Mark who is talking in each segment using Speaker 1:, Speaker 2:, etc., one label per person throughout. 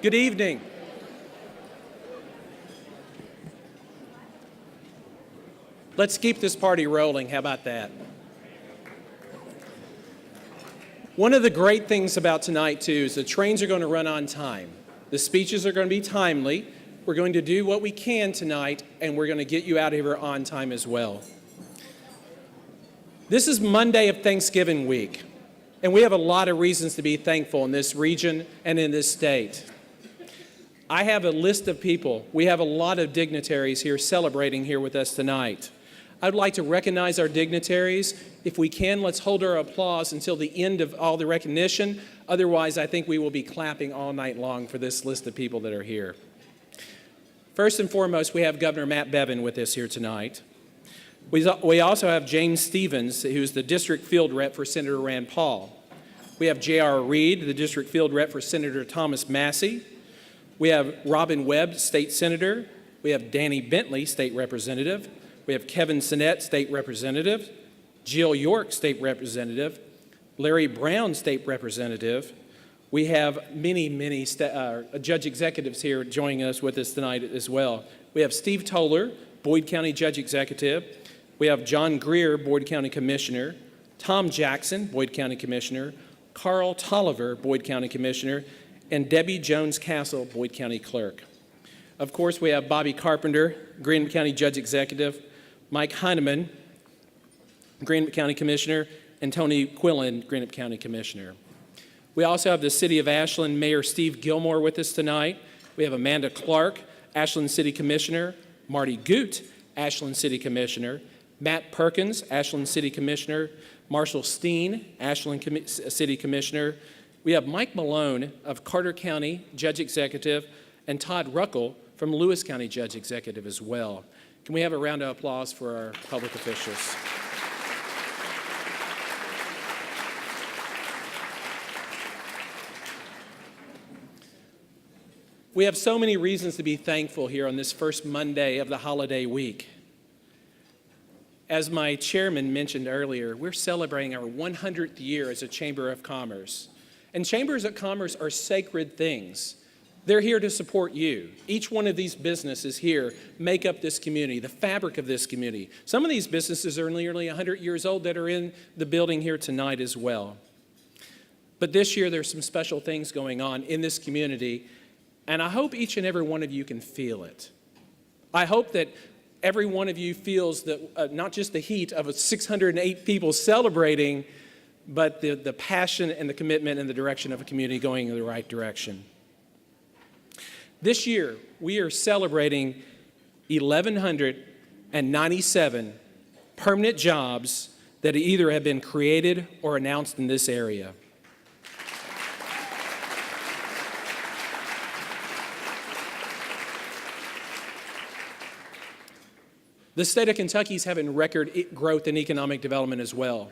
Speaker 1: Good evening. Let's keep this party rolling. How about that? One of the great things about tonight, too, is the trains are going to run on time. The speeches are going to be timely. We're going to do what we can tonight, and we're going to get you out of here on time as well. This is Monday of Thanksgiving week, and we have a lot of reasons to be thankful in this region and in this state. I have a list of people. We have a lot of dignitaries here celebrating here with us tonight. I'd like to recognize our dignitaries. If we can, let's hold our applause until the end of all the recognition. Otherwise, I think we will be clapping all night long for this list of people that are here. First and foremost, we have Governor Matt Bevin with us here tonight. We also have James Stevens, who's the district field rep for Senator Rand Paul. We have J.R. Reed, the district field rep for Senator Thomas Massey. We have Robin Webb, state senator. We have Danny Bentley, state representative. We have Kevin Sinnett, state representative. Jill York, state representative. Larry Brown, state representative. We have many judge executives here joining us with us tonight as well. We have Steve Toller, Boyd County Judge Executive. We have John Greer, Boyd County Commissioner. Tom Jackson, Boyd County Commissioner. Carl Tolliver, Boyd County Commissioner. And Debbie Jones-Castle, Boyd County Clerk. Of course, we have Bobby Carpenter, Greenwood County Judge Executive. Mike Heineman, Greenwood County Commissioner, and Tony Quillen, Greenwood County Commissioner. We also have the City of Ashland Mayor Steve Gilmore with us tonight. We have Amanda Clark, Ashland City Commissioner, Marty Goot, Ashland City Commissioner, Matt Perkins, Ashland City Commissioner, Marshall Steen, Ashland City Commissioner. We have Mike Malone of Carter County Judge Executive, and Todd Ruckel from Lewis County Judge Executive as well. Can we have a round of applause for our public officials? We have so many reasons to be thankful here on this first Monday of the holiday week. As my chairman mentioned earlier, we're celebrating our 100th year as a Chamber of Commerce. And chambers of commerce are sacred things. They're here to support you. Each one of these businesses here make up this community, the fabric of this community. Some of these businesses are nearly 100 years old that are in the building here tonight as well. But this year there's some special things going on in this community, and I hope each and every one of you can feel it. I hope that every one of you feels that not just the heat of 608 people celebrating, but the passion and the commitment and the direction of a community going in the right direction. This year, we are celebrating 1,197 permanent jobs that either have been created or announced in this area. The state of Kentucky is having record growth in economic development as well.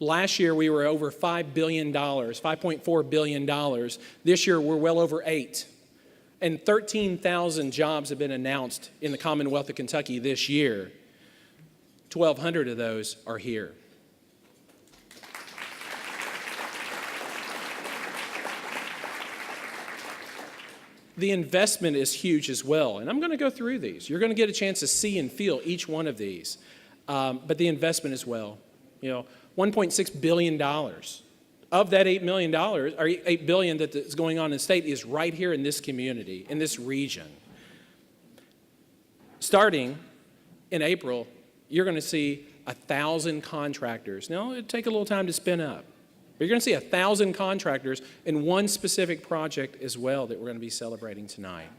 Speaker 1: Last year, we were over $5 billion, $5.4 billion. This year, we're well over $8 billion. And 13,000 jobs have been announced in the Commonwealth of Kentucky this year. 1,200 of those are here. The investment is huge as well, and I'm going to go through these. You're going to get a chance to see and feel each one of these, but the investment as well. $1.6 billion. Of that $8 million, or $8 billion that is going on in the state is right here in this community, in this region. Starting in April, you're going to see 1,000 contractors. Now, it'll take a little time to spin up. But you're going to see 1,000 contractors in one specific project as well that we're going to be celebrating tonight.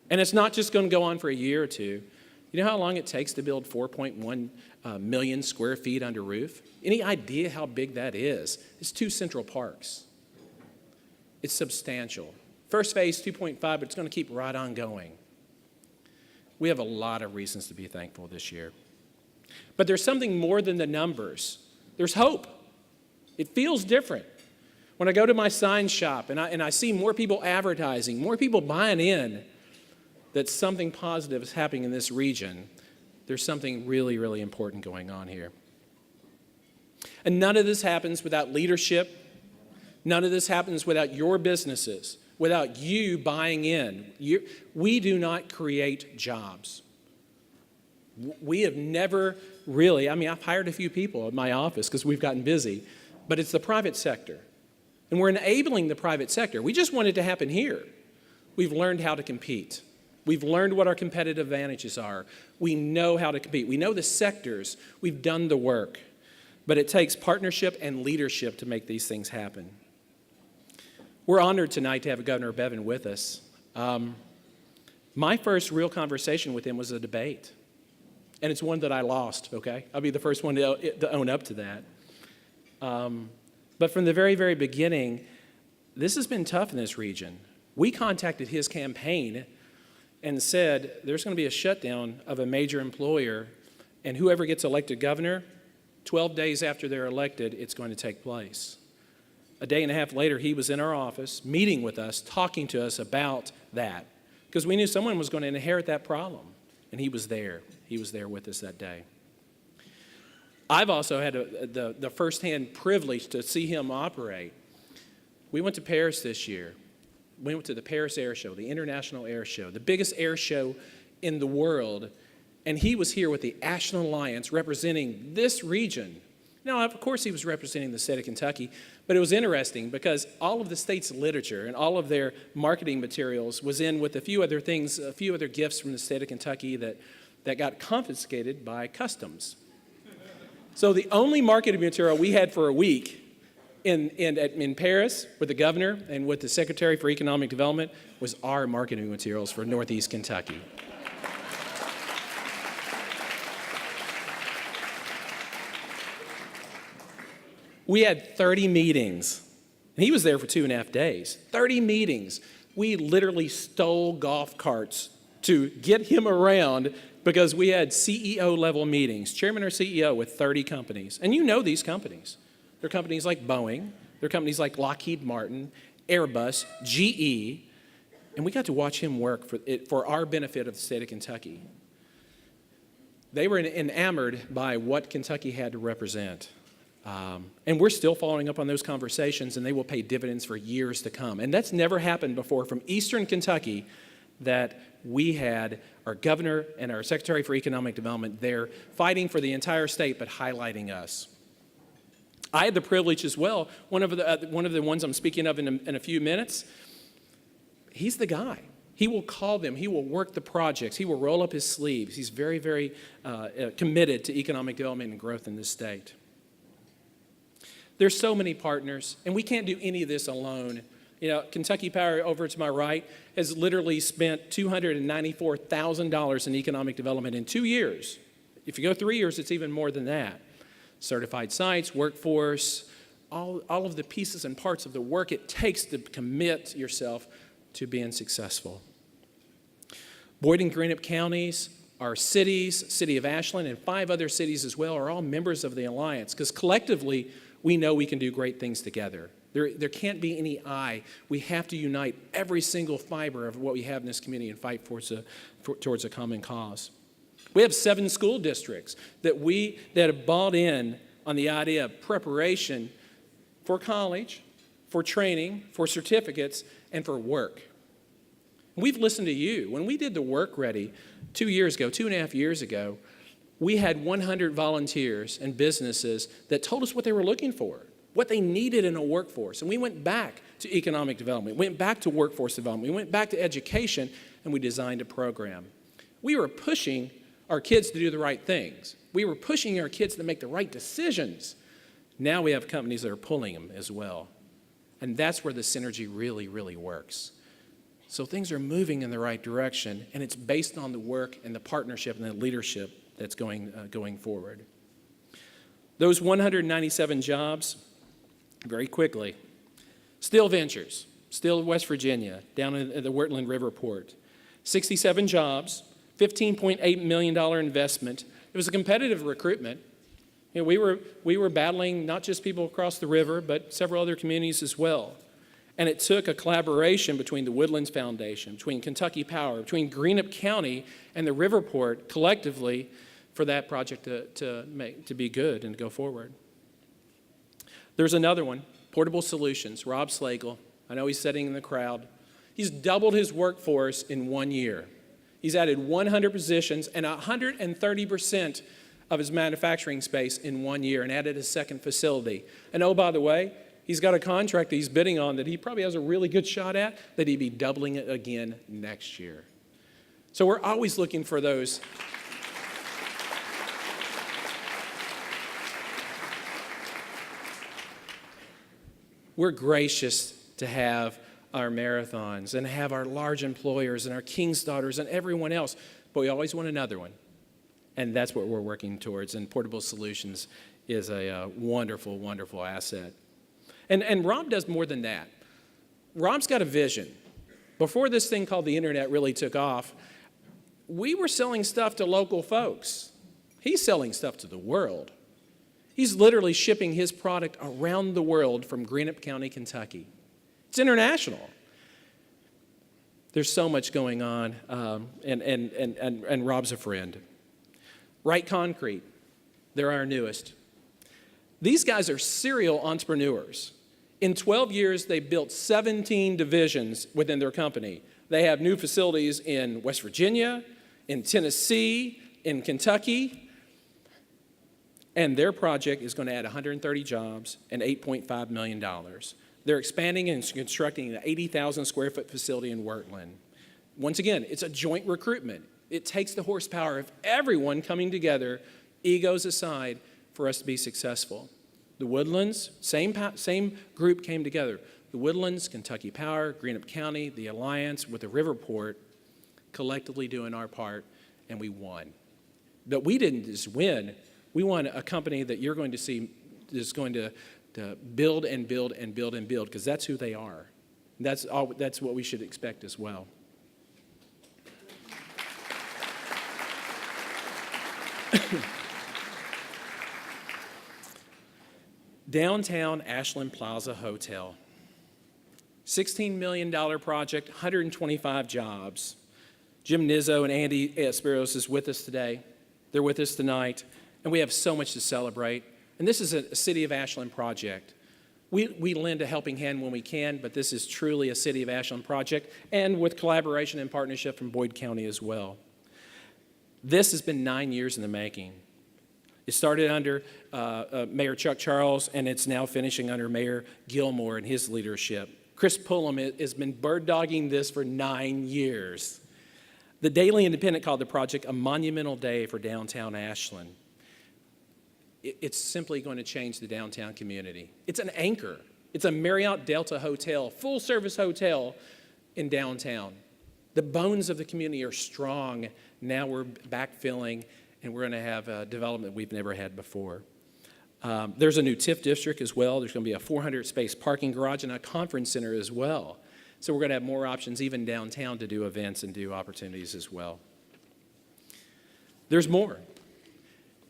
Speaker 1: And it's not just going to go on for a year or two. You know how long it takes to build 4.1 million square feet under roof? Any idea how big that is? It's 2 Central Parks. It's substantial. First phase, 2.5, but it's going to keep right on going. We have a lot of reasons to be thankful this year. But there's something more than the numbers. There's hope. It feels different. When I go to my sign shop and I see more people advertising, more people buying in, that something positive is happening in this region, there's something really, really important going on here. And none of this happens without leadership. None of this happens without your businesses without you buying in. We do not create jobs. We have never really, I've hired a few people at my office because we've gotten busy, but it's the private sector. And we're enabling the private sector. We just want it to happen here. We've learned how to compete. We've learned what our competitive advantages are. We know how to compete. We know the sectors. We've done the work. But it takes partnership and leadership to make these things happen. We're honored tonight to have Governor Bevin with us. My first real conversation with him was a debate. And it's one that I lost, okay? I'll be the first one to own up to that. But from the very, very beginning, this has been tough in this region. We contacted his campaign and said there's going to be a shutdown of a major employer, and whoever gets elected governor, 12 days after they're elected, it's going to take place. A day and a half later, he was in our office, meeting with us, talking to us about that, because we knew someone was going to inherit that problem, and he was there. He was there with us that day. I've also had the firsthand privilege to see him operate. We went to Paris this year. We went to the Paris Air Show, the International Air Show, the biggest air show in the world, and he was here with the Ashland Alliance representing this region. Now, of course, he was representing the state of Kentucky, but it was interesting because all of the state's literature and all of their marketing materials was in with a few other things, a few other gifts from the state of Kentucky that got confiscated by customs. So the only marketing material we had for a week in Paris with the governor and with the Secretary for Economic Development was our marketing materials for Northeast Kentucky. We had 30 meetings, and he was there for 2.5 days. 30 meetings. We literally stole golf carts to get him around because we had CEO-level meetings, chairman or CEO with 30 companies. And you know these companies. They're companies like Boeing. They're companies like Lockheed Martin, Airbus, GE. And we got to watch him work for our benefit of the state of Kentucky. They were enamored by what Kentucky had to represent. And we're still following up on those conversations, and they will pay dividends for years to come. And that's never happened before from Eastern Kentucky, that we had our governor and our Secretary for Economic Development there fighting for the entire state, but highlighting us. I had the privilege as well, one of the ones I'm speaking of in a few minutes, he's the guy. He will call them. He will work the projects. He will roll up his sleeves. He's very, very committed to economic development and growth in this state. There's so many partners, and we can't do any of this alone. You know, Kentucky Power over to my right has literally spent $294,000 in economic development in 2 years. If you go 3 years, it's even more than that. Certified sites, workforce, all of the pieces and parts of the work it takes to commit yourself to being successful. Boyd and Greenup counties, our cities, City of Ashland, and 5 other cities as well are all members of the Alliance, because collectively we know we can do great things together. There can't be any I. We have to unite every single fiber of what we have in this community and fight towards a common cause. We have 7 school districts that have bought in on the idea of preparation for college, for training, for certificates, and for work. We've listened to you. When we did the Work Ready 2.5 years ago, we had 100 volunteers and businesses that told us what they were looking for, what they needed in a workforce. And we went back to economic development, went back to workforce development, we went back to education, and we designed a program. We were pushing our kids to do the right things. We were pushing our kids to make the right decisions. Now we have companies that are pulling them as well. And that's where the synergy really, really works. So things are moving in the right direction, and it's based on the work and the partnership and the leadership that's going forward. Those 197 jobs, very quickly. Steel Ventures, Steel West Virginia, down at the Wurtland River Port. 67 jobs, $15.8 million investment. It was a competitive recruitment. You know, we were battling not just people across the river, but several other communities as well. And it took a collaboration between the Woodlands Foundation, between Kentucky Power, between Greenup County and the Riverport collectively for that project to be good and to go forward. There's another one, Portable Solutions, Rob Slagle. I know he's sitting in the crowd. He's doubled his workforce in 1 year. He's added 100 positions and 130% of his manufacturing space in 1 year and added a second facility. And oh, by the way, he's got a contract that he's bidding on that he probably has a really good shot at, that he'd be doubling it again next year. So we're always looking for those. We're gracious to have our marathons and have our large employers and our King's Daughters and everyone else, but we always want another one. And that's what we're working towards, and Portable Solutions is a wonderful, wonderful asset. And Rob does more than that. Rob's got a vision. Before this thing called the internet really took off, we were selling stuff to local folks. He's selling stuff to the world. He's literally shipping his product around the world from Greenup County, Kentucky. It's international. There's so much going on, and Rob's a friend. Wright Concrete, they're our newest. These guys are serial entrepreneurs. In 12 years, they built 17 divisions within their company. They have new facilities in West Virginia, in Tennessee, in Kentucky, and their project is going to add 130 jobs and $8.5 million. They're expanding and constructing an 80,000 square foot facility in Wurtland. Once again, it's a joint recruitment. It takes the horsepower of everyone coming together, egos aside, for us to be successful. The Woodlands, same group came together. The Woodlands, Kentucky Power, Greenup County, the Alliance with the Riverport, collectively doing our part, and we won. But we didn't just win. We won a company that you're going to see is going to build and build and build and build, because that's who they are. That's what we should expect as well. Downtown Ashland Plaza Hotel. $16 million project, 125 jobs. Jim Nizzo and Andy Spiros is with us today. They're with us tonight, and we have so much to celebrate. And this is a City of Ashland project. We lend a helping hand when we can, but this is truly a City of Ashland project, and with collaboration and partnership from Boyd County as well. This has been 9 years in the making. It started under Mayor Chuck Charles, and it's now finishing under Mayor Gilmore and his leadership. Chris Pullum has been bird-dogging this for 9 years. The Daily Independent called the project a monumental day for downtown Ashland. It's simply going to change the downtown community. It's an anchor. It's a Marriott Delta hotel, full-service hotel in downtown. The bones of the community are strong. Now we're backfilling, and we're going to have a development we've never had before. There's a new TIF district as well. There's going to be a 400-space parking garage and a conference center as well. So we're going to have more options even downtown to do events and do opportunities as well. There's more.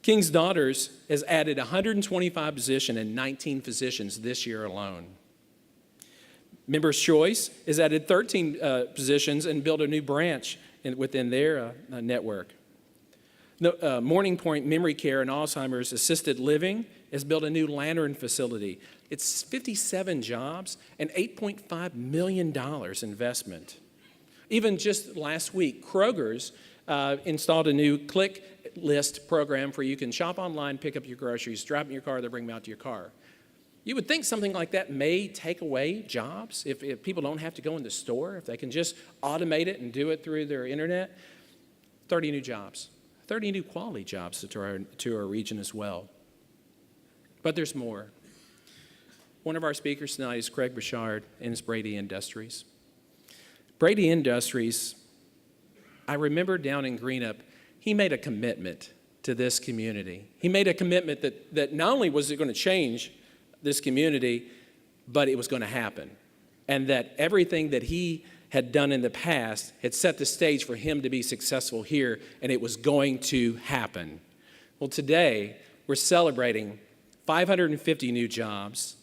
Speaker 1: King's Daughters has added 125 positions and 19 physicians this year alone. Members' Choice has added 13 positions and built a new branch within their network. Morning Point Memory Care and Alzheimer's Assisted Living has built a new Lantern facility. It's 57 jobs and $8.5 million investment. Even just last week, Kroger's installed a new click list program where you can shop online, pick up your groceries, drop them in your car, they'll bring them out to your car. You would think something like that may take away jobs if people don't have to go in the store, if they can just automate it and do it through their internet. 30 new jobs, 30 new quality jobs to our region as well. But there's more. One of our speakers tonight is Craig Bouchard and his Brady Industries. Brady Industries, I remember down in Greenup, he made a commitment to this community. He made a commitment that not only was it going to change this community, but it was going to happen. And that everything that he had done in the past had set the stage for him to be successful here, and it was going to happen. Well, today, we're celebrating 550 new jobs,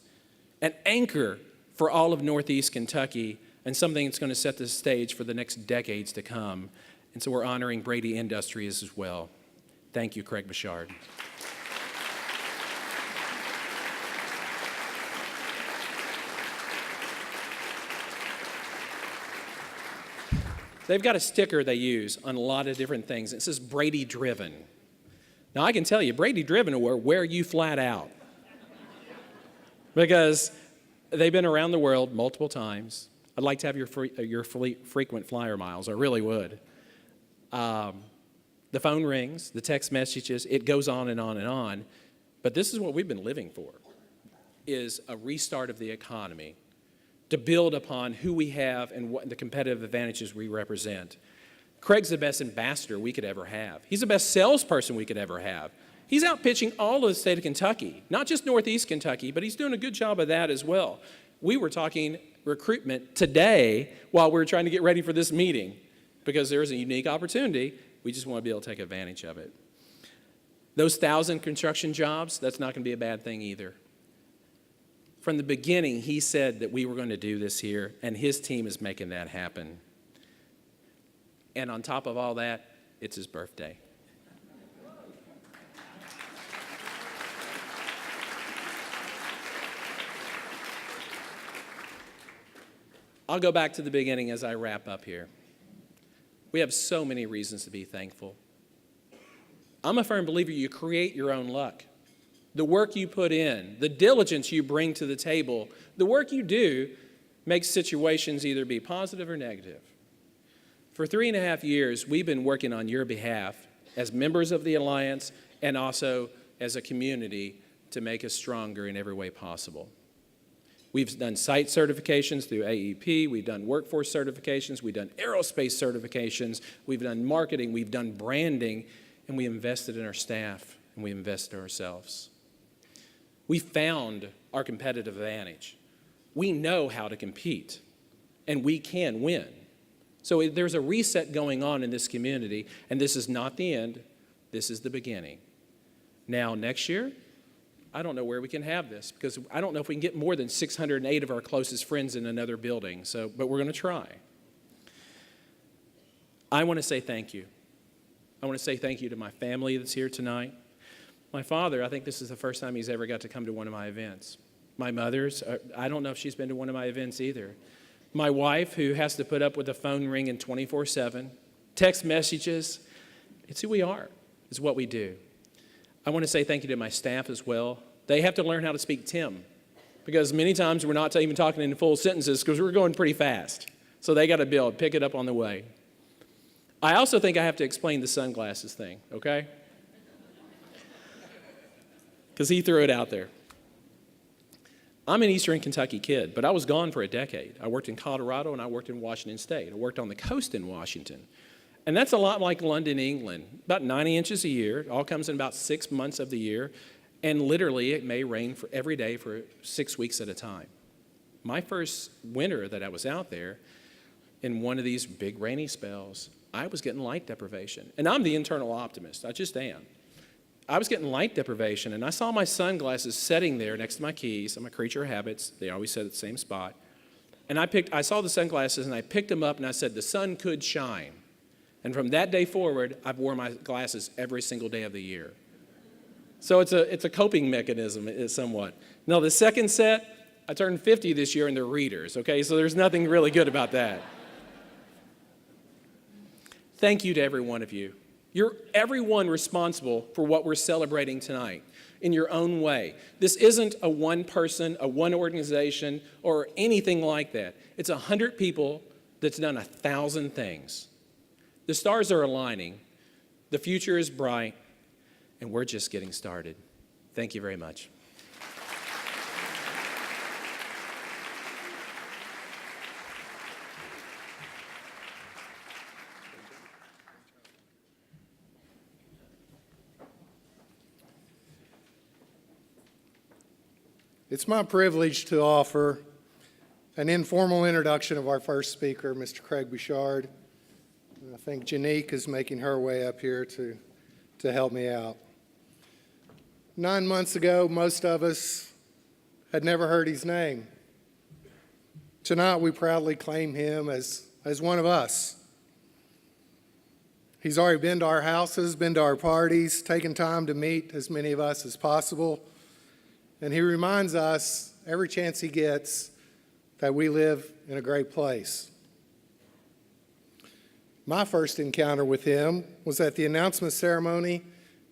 Speaker 1: an anchor for all of Northeast Kentucky, and something that's going to set the stage for the next decades to come. And so we're honoring Brady Industries as well. Thank you, Craig Bouchard. They've got a sticker they use on a lot of different things. It says Brady Driven. Now, I can tell you, Brady Driven will wear you flat out because they've been around the world multiple times. I'd like to have your frequent flyer miles. I really would. The phone rings, the text messages, it goes on and on and on. But this is what we've been living for, is a restart of the economy to build upon who we have and what the competitive advantages we represent. Craig's the best ambassador we could ever have. He's the best salesperson we could ever have. He's out pitching all of the state of Kentucky, not just Northeast Kentucky, but he's doing a good job of that as well. We were talking recruitment today while we were trying to get ready for this meeting because there's a unique opportunity. We just want to be able to take advantage of it. Those 1,000 construction jobs, that's not going to be a bad thing either. From the beginning, he said that we were going to do this here, and his team is making that happen. And on top of all that, it's his birthday. I'll go back to the beginning as I wrap up here. We have so many reasons to be thankful. I'm a firm believer you create your own luck. The work you put in, the diligence you bring to the table, the work you do makes situations either be positive or negative. For 3.5 years, we've been working on your behalf as members of the Alliance and also as a community to make us stronger in every way possible. We've done site certifications through AEP, we've done workforce certifications, we've done aerospace certifications, we've done marketing, we've done branding, and we invested in our staff and we invested in ourselves. We found our competitive advantage. We know how to compete, and we can win. So there's a reset going on in this community, and this is not the end, this is the beginning. Now, next year, I don't know where we can have this, because I don't know if we can get more than 608 of our closest friends in another building, but we're going to try. I want to say thank you. I want to say thank you to my family that's here tonight. My father, I think this is the first time he's ever got to come to one of my events. My mother's, I don't know if she's been to one of my events either. My wife, who has to put up with the phone ringing 24/7, text messages. It's who we are. It's what we do. I want to say thank you to my staff as well. They have to learn how to speak Tim, because many times we're not even talking in full sentences because we're going pretty fast. So they got to be able to pick it up on the way. I also think I have to explain the sunglasses thing, okay? Because he threw it out there. I'm an Eastern Kentucky kid, but I was gone for a decade. I worked in Colorado and I worked in Washington State. I worked on the coast in Washington. And that's a lot like London, England. About 90 inches a year. It all comes in about 6 months of the year. And literally, it may rain for every day for 6 weeks at a time. My first winter that I was out there, in one of these big rainy spells, I was getting light deprivation. And I'm the internal optimist. I just am. I was getting light deprivation, and I saw my sunglasses sitting there next to my keys. I'm a creature of habits. They always sit at the same spot. And I saw the sunglasses, and I picked them up, and I said, the sun could shine. And from that day forward, I've worn my glasses every single day of the year. So it's a coping mechanism somewhat. Now, the second set, I turned 50 this year, and they're readers, okay? So there's nothing really good about that. Thank you to every one of you. You're everyone responsible for what we're celebrating tonight in your own way. This isn't a one person, a one organization, or anything like that. It's 100 people that's done 1,000 things. The stars are aligning, the future is bright, and we're just getting started. Thank you very much.
Speaker 2: It's my privilege to offer an informal introduction of our first speaker, Mr. Craig Bouchard. I think Janique is making her way up here to help me out. 9 months ago, most of us had never heard his name. Tonight, we proudly claim him as one of us. He's already been to our houses, been to our parties, taken time to meet as many of us as possible. And he reminds us every chance he gets that we live in a great place. My first encounter with him was at the announcement ceremony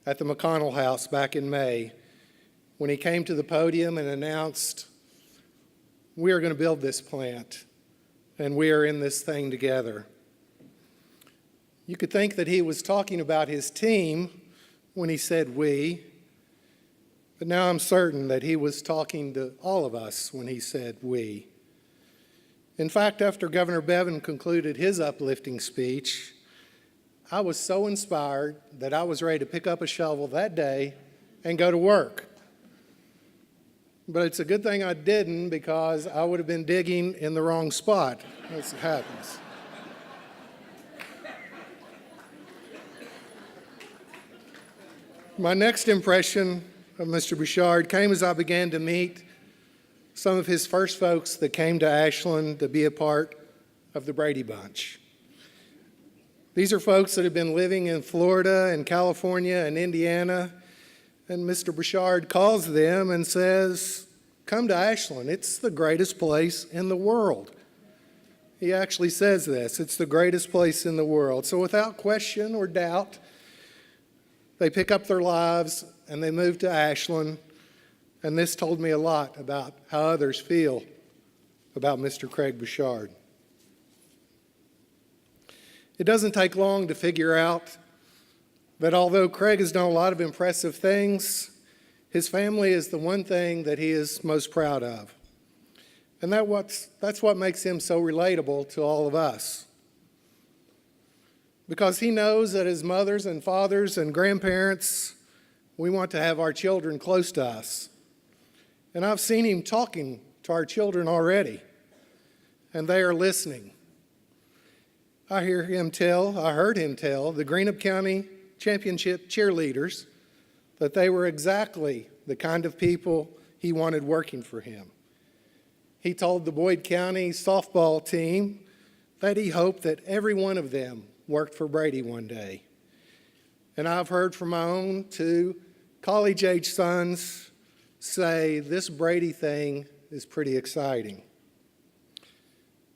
Speaker 2: at the McConnell House back in May, when he came to the podium and announced, "We are going to build this plant, and we are in this thing together." You could think that he was talking about his team when he said "we," but now I'm certain that he was talking to all of us when he said "we." In fact, after Governor Bevin concluded his uplifting speech, I was so inspired that I was ready to pick up a shovel that day and go to work. But it's a good thing I didn't, because I would have been digging in the wrong spot, as it happens. My next impression of Mr. Bouchard came as I began to meet some of his first folks that came to Ashland to be a part of the Brady Bunch. These are folks that have been living in Florida and California and Indiana, and Mr. Bouchard calls them and says, "Come to Ashland. It's the greatest place in the world." He actually says this, "It's the greatest place in the world." So without question or doubt, they pick up their lives and they move to Ashland, and this told me a lot about how others feel about Mr. Craig Bouchard. It doesn't take long to figure out that although Craig has done a lot of impressive things, his family is the one thing that he is most proud of. And that's what makes him so relatable to all of us. Because he knows that as mothers and fathers and grandparents, we want to have our children close to us. And I've seen him talking to our children already, and they are listening. I heard him tell the Greenup County Championship cheerleaders that they were exactly the kind of people he wanted working for him. He told the Boyd County softball team that he hoped that every one of them worked for Brady one day. And I've heard from my own two college-age sons say this Brady thing is pretty exciting.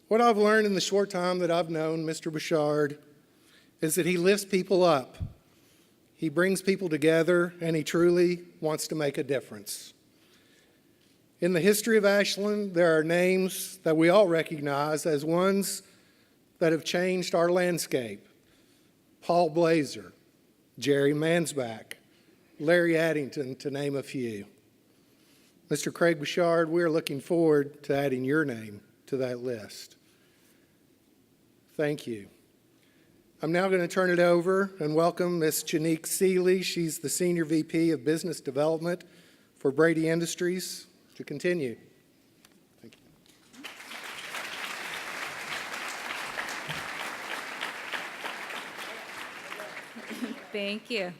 Speaker 2: What I've learned in the short time that I've known Mr. Bouchard is that he lifts people up. He brings people together, and he truly wants to make a difference. In the history of Ashland, there are names that we all recognize as ones that have changed our landscape. Paul Blazer, Jerry Mansbach, Larry Addington, to name a few. Mr. Craig Bouchard, we're looking forward to adding your name to that list. Thank you. I'm now going to turn it over and welcome Ms. Janique Seeley. She's the Senior VP of Business Development for Brady Industries, to continue. Thank you.
Speaker 3: Thank you.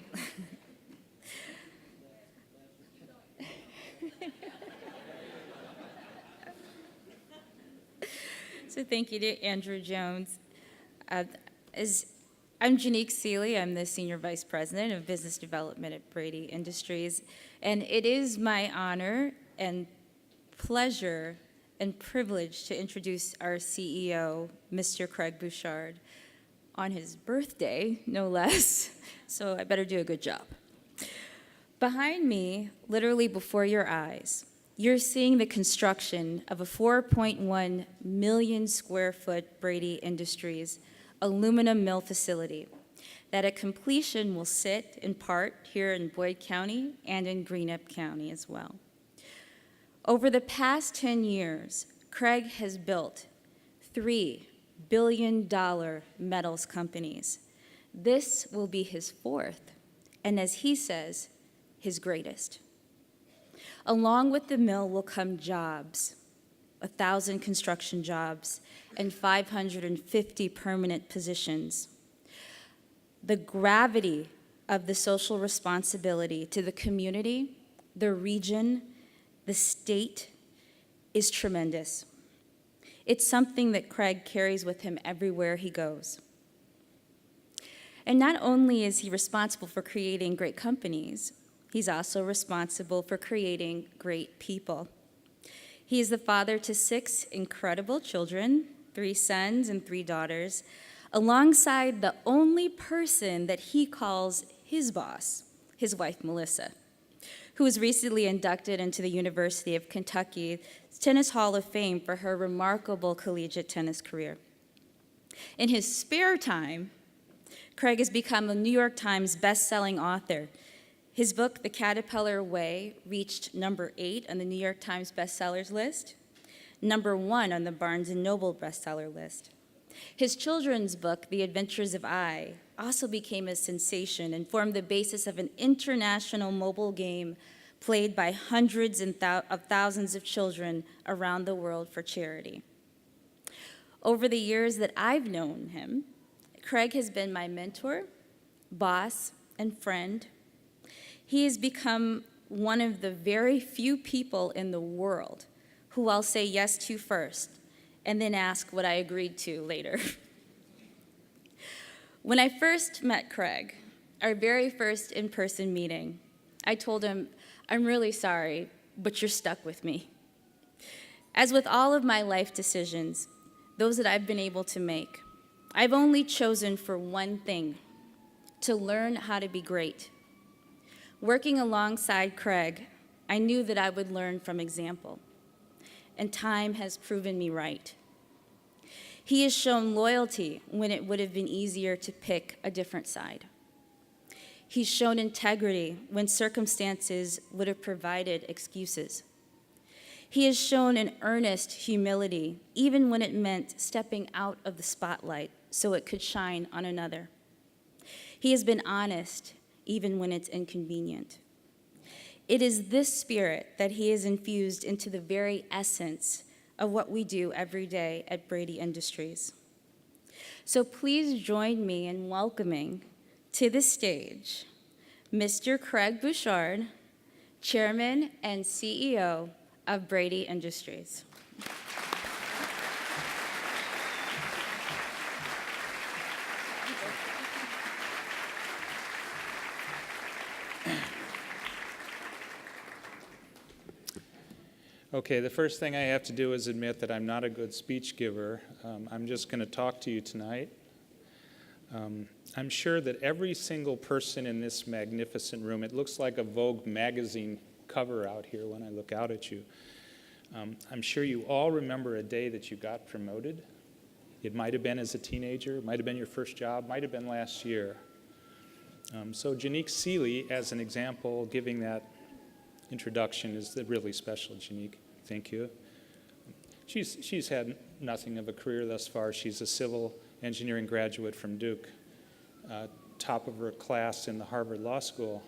Speaker 3: So thank you to Andrew Jones. I'm Janique Seeley. I'm the Senior Vice President of Business Development at Brady Industries. And it is my honor and pleasure and privilege to introduce our CEO, Mr. Craig Bouchard, on his birthday, no less. So I better do a good job. Behind me, literally before your eyes, you're seeing the construction of a 4.1 million square foot Brady Industries aluminum mill facility that at completion will sit in part here in Boyd County and in Greenup County as well. Over the past 10 years, Craig has built $3 billion metals companies. This will be his fourth, and as he says, his greatest. Along with the mill will come jobs, 1,000 construction jobs, and 550 permanent positions. The gravity of the social responsibility to the community, the region, the state is tremendous. It's something that Craig carries with him everywhere he goes. And not only is he responsible for creating great companies, he's also responsible for creating great people. He is the father to 6 incredible children, 3 sons and 3 daughters, alongside the only person that he calls his boss, his wife, Melissa, who was recently inducted into the University of Kentucky Tennis Hall of Fame for her remarkable collegiate tennis career. In his spare time, Craig has become a New York Times best-selling author. His book, The Caterpillar Way, reached number 8 on the New York Times bestsellers list, number 1 on the Barnes & Noble bestseller list. His children's book, The Adventures of I, also became a sensation and formed the basis of an international mobile game played by hundreds of thousands of children around the world for charity. Over the years that I've known him, Craig has been my mentor, boss, and friend. He has become one of the very few people in the world who I'll say yes to first and then ask what I agreed to later. When I first met Craig, our very first in-person meeting, I told him, "I'm really sorry, but you're stuck with me." As with all of my life decisions, those that I've been able to make, I've only chosen for one thing: to learn how to be great. Working alongside Craig, I knew that I would learn from example, and time has proven me right. He has shown loyalty when it would have been easier to pick a different side. He's shown integrity when circumstances would have provided excuses. He has shown an earnest humility, even when it meant stepping out of the spotlight so it could shine on another. He has been honest, even when it's inconvenient. It is this spirit that he has infused into the very essence of what we do every day at Brady Industries. So please join me in welcoming to the stage Mr. Craig Bouchard, Chairman and CEO of Brady Industries.
Speaker 4: Okay, the first thing I have to do is admit that I'm not a good speech giver. I'm just going to talk to you tonight. I'm sure that every single person in this magnificent room, it looks like a Vogue magazine cover out here when I look out at you. I'm sure you all remember a day that you got promoted. It might have been as a teenager, it might have been your first job, might have been last year. So Janique Seeley, as an example, giving that introduction is really special, Janique. Thank you. She's had nothing of a career thus far. She's a civil engineering graduate from Duke, top of her class in the Harvard Law School.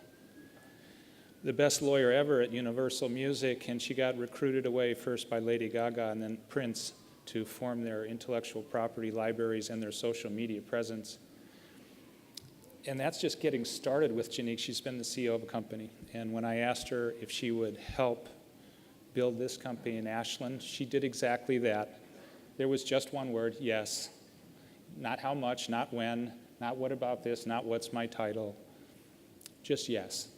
Speaker 4: The best lawyer ever at Universal Music, and she got recruited away first by Lady Gaga and then Prince to form their intellectual property libraries and their social media presence. And that's just getting started with Janique. She's been the CEO of a company. And when I asked her if she would help build this company in Ashland, she did exactly that. There was just one word: yes. Not how much, not when, not what about this, not what's my title. Just yes.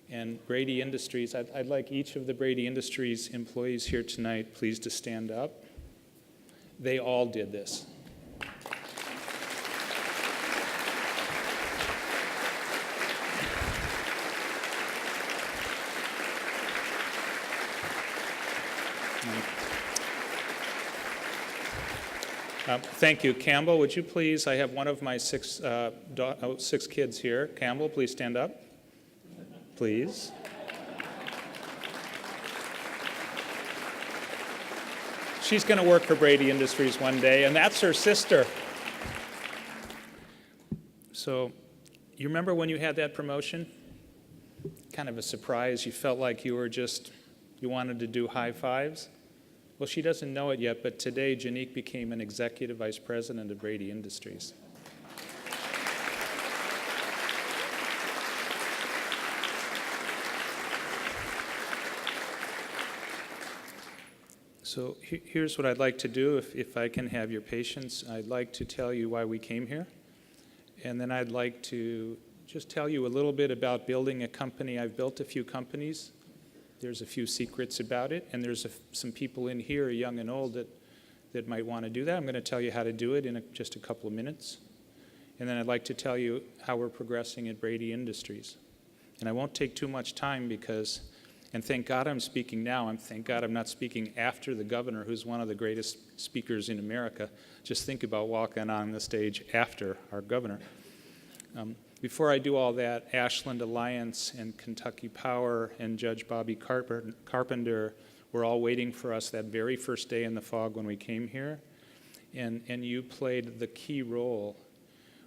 Speaker 4: And Brady Industries, I'd like each of the Brady Industries employees here tonight, please, to stand up. They all did this. Thank you. Campbell, would you please, I have one of my six kids here. Campbell, please stand up. Please. She's going to work for Brady Industries one day, and that's her sister. So, you remember when you had that promotion? Kind of a surprise. You felt like you wanted to do high fives. Well, she doesn't know it yet, but today Janique became an executive vice president of Brady Industries. So here's what I'd like to do, if I can have your patience. I'd like to tell you why we came here, and then I'd like to just tell you a little bit about building a company. I've built a few companies. There's a few secrets about it, and there's some people in here, young and old, that that might want to do that. I'm going to tell you how to do it in just a couple of minutes. And then I'd like to tell you how we're progressing at Brady Industries. And I won't take too much time because, and thank God I'm speaking now, thank God I'm not speaking after the governor, who's one of the greatest speakers in America. Just think about walking on the stage after our governor. Before I do all that, Ashland Alliance and Kentucky Power and Judge Bobby Carpenter were all waiting for us that very first day in the fog when we came here. And you played the key role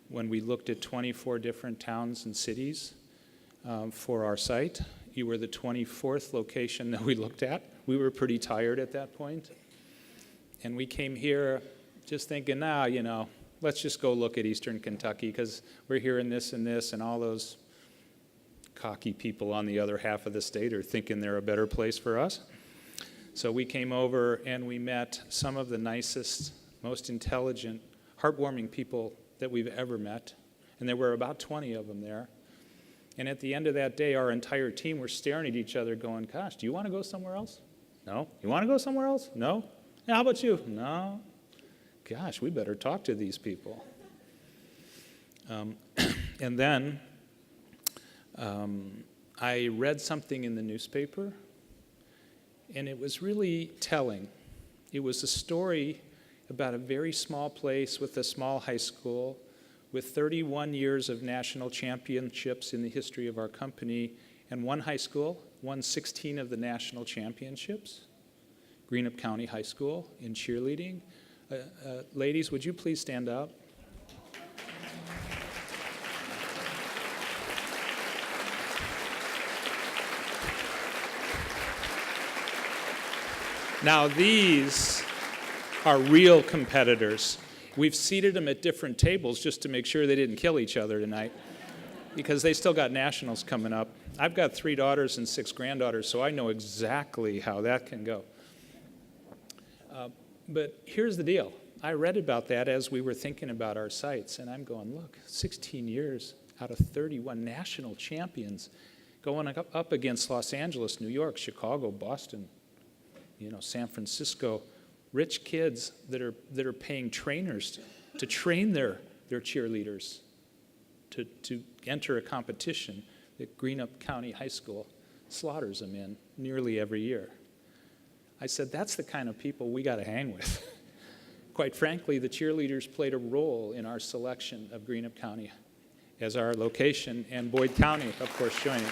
Speaker 4: when we looked at 24 different towns and cities for our site. You were the 24th location that we looked at. We were pretty tired at that point. And we came here just thinking, let's just go look at Eastern Kentucky because we're hearing this and all those cocky people on the other half of the state are thinking they're a better place for us. So we came over and we met some of the nicest, most intelligent, heartwarming people that we've ever met. And there were about 20 of them there. And at the end of that day, our entire team were staring at each other going, gosh, do you want to go somewhere else? No. You want to go somewhere else? No. Yeah, how about you? No. Gosh, we better talk to these people. And then I read something in the newspaper, and it was really telling. It was a story about a very small place with a small high school with 31 years of national championships in the history of our company, and one high school won 16 of the national championships, Greenup County High School in cheerleading. Ladies, would you please stand up? Now these are real competitors. We've seated them at different tables just to make sure they didn't kill each other tonight because they still got nationals coming up. I've got 3 daughters and 6 granddaughters, so I know exactly how that can go. But here's the deal. I read about that as we were thinking about our sites, and I'm going, look, 16 years out of 31 national champions going up against Los Angeles, New York, Chicago, Boston, San Francisco, rich kids that are paying trainers to train their cheerleaders to enter a competition that Greenup County High School slaughters them in nearly every year. I said, that's the kind of people we got to hang with. Quite frankly, the cheerleaders played a role in our selection of Greenup County as our location, and Boyd County, of course, joining.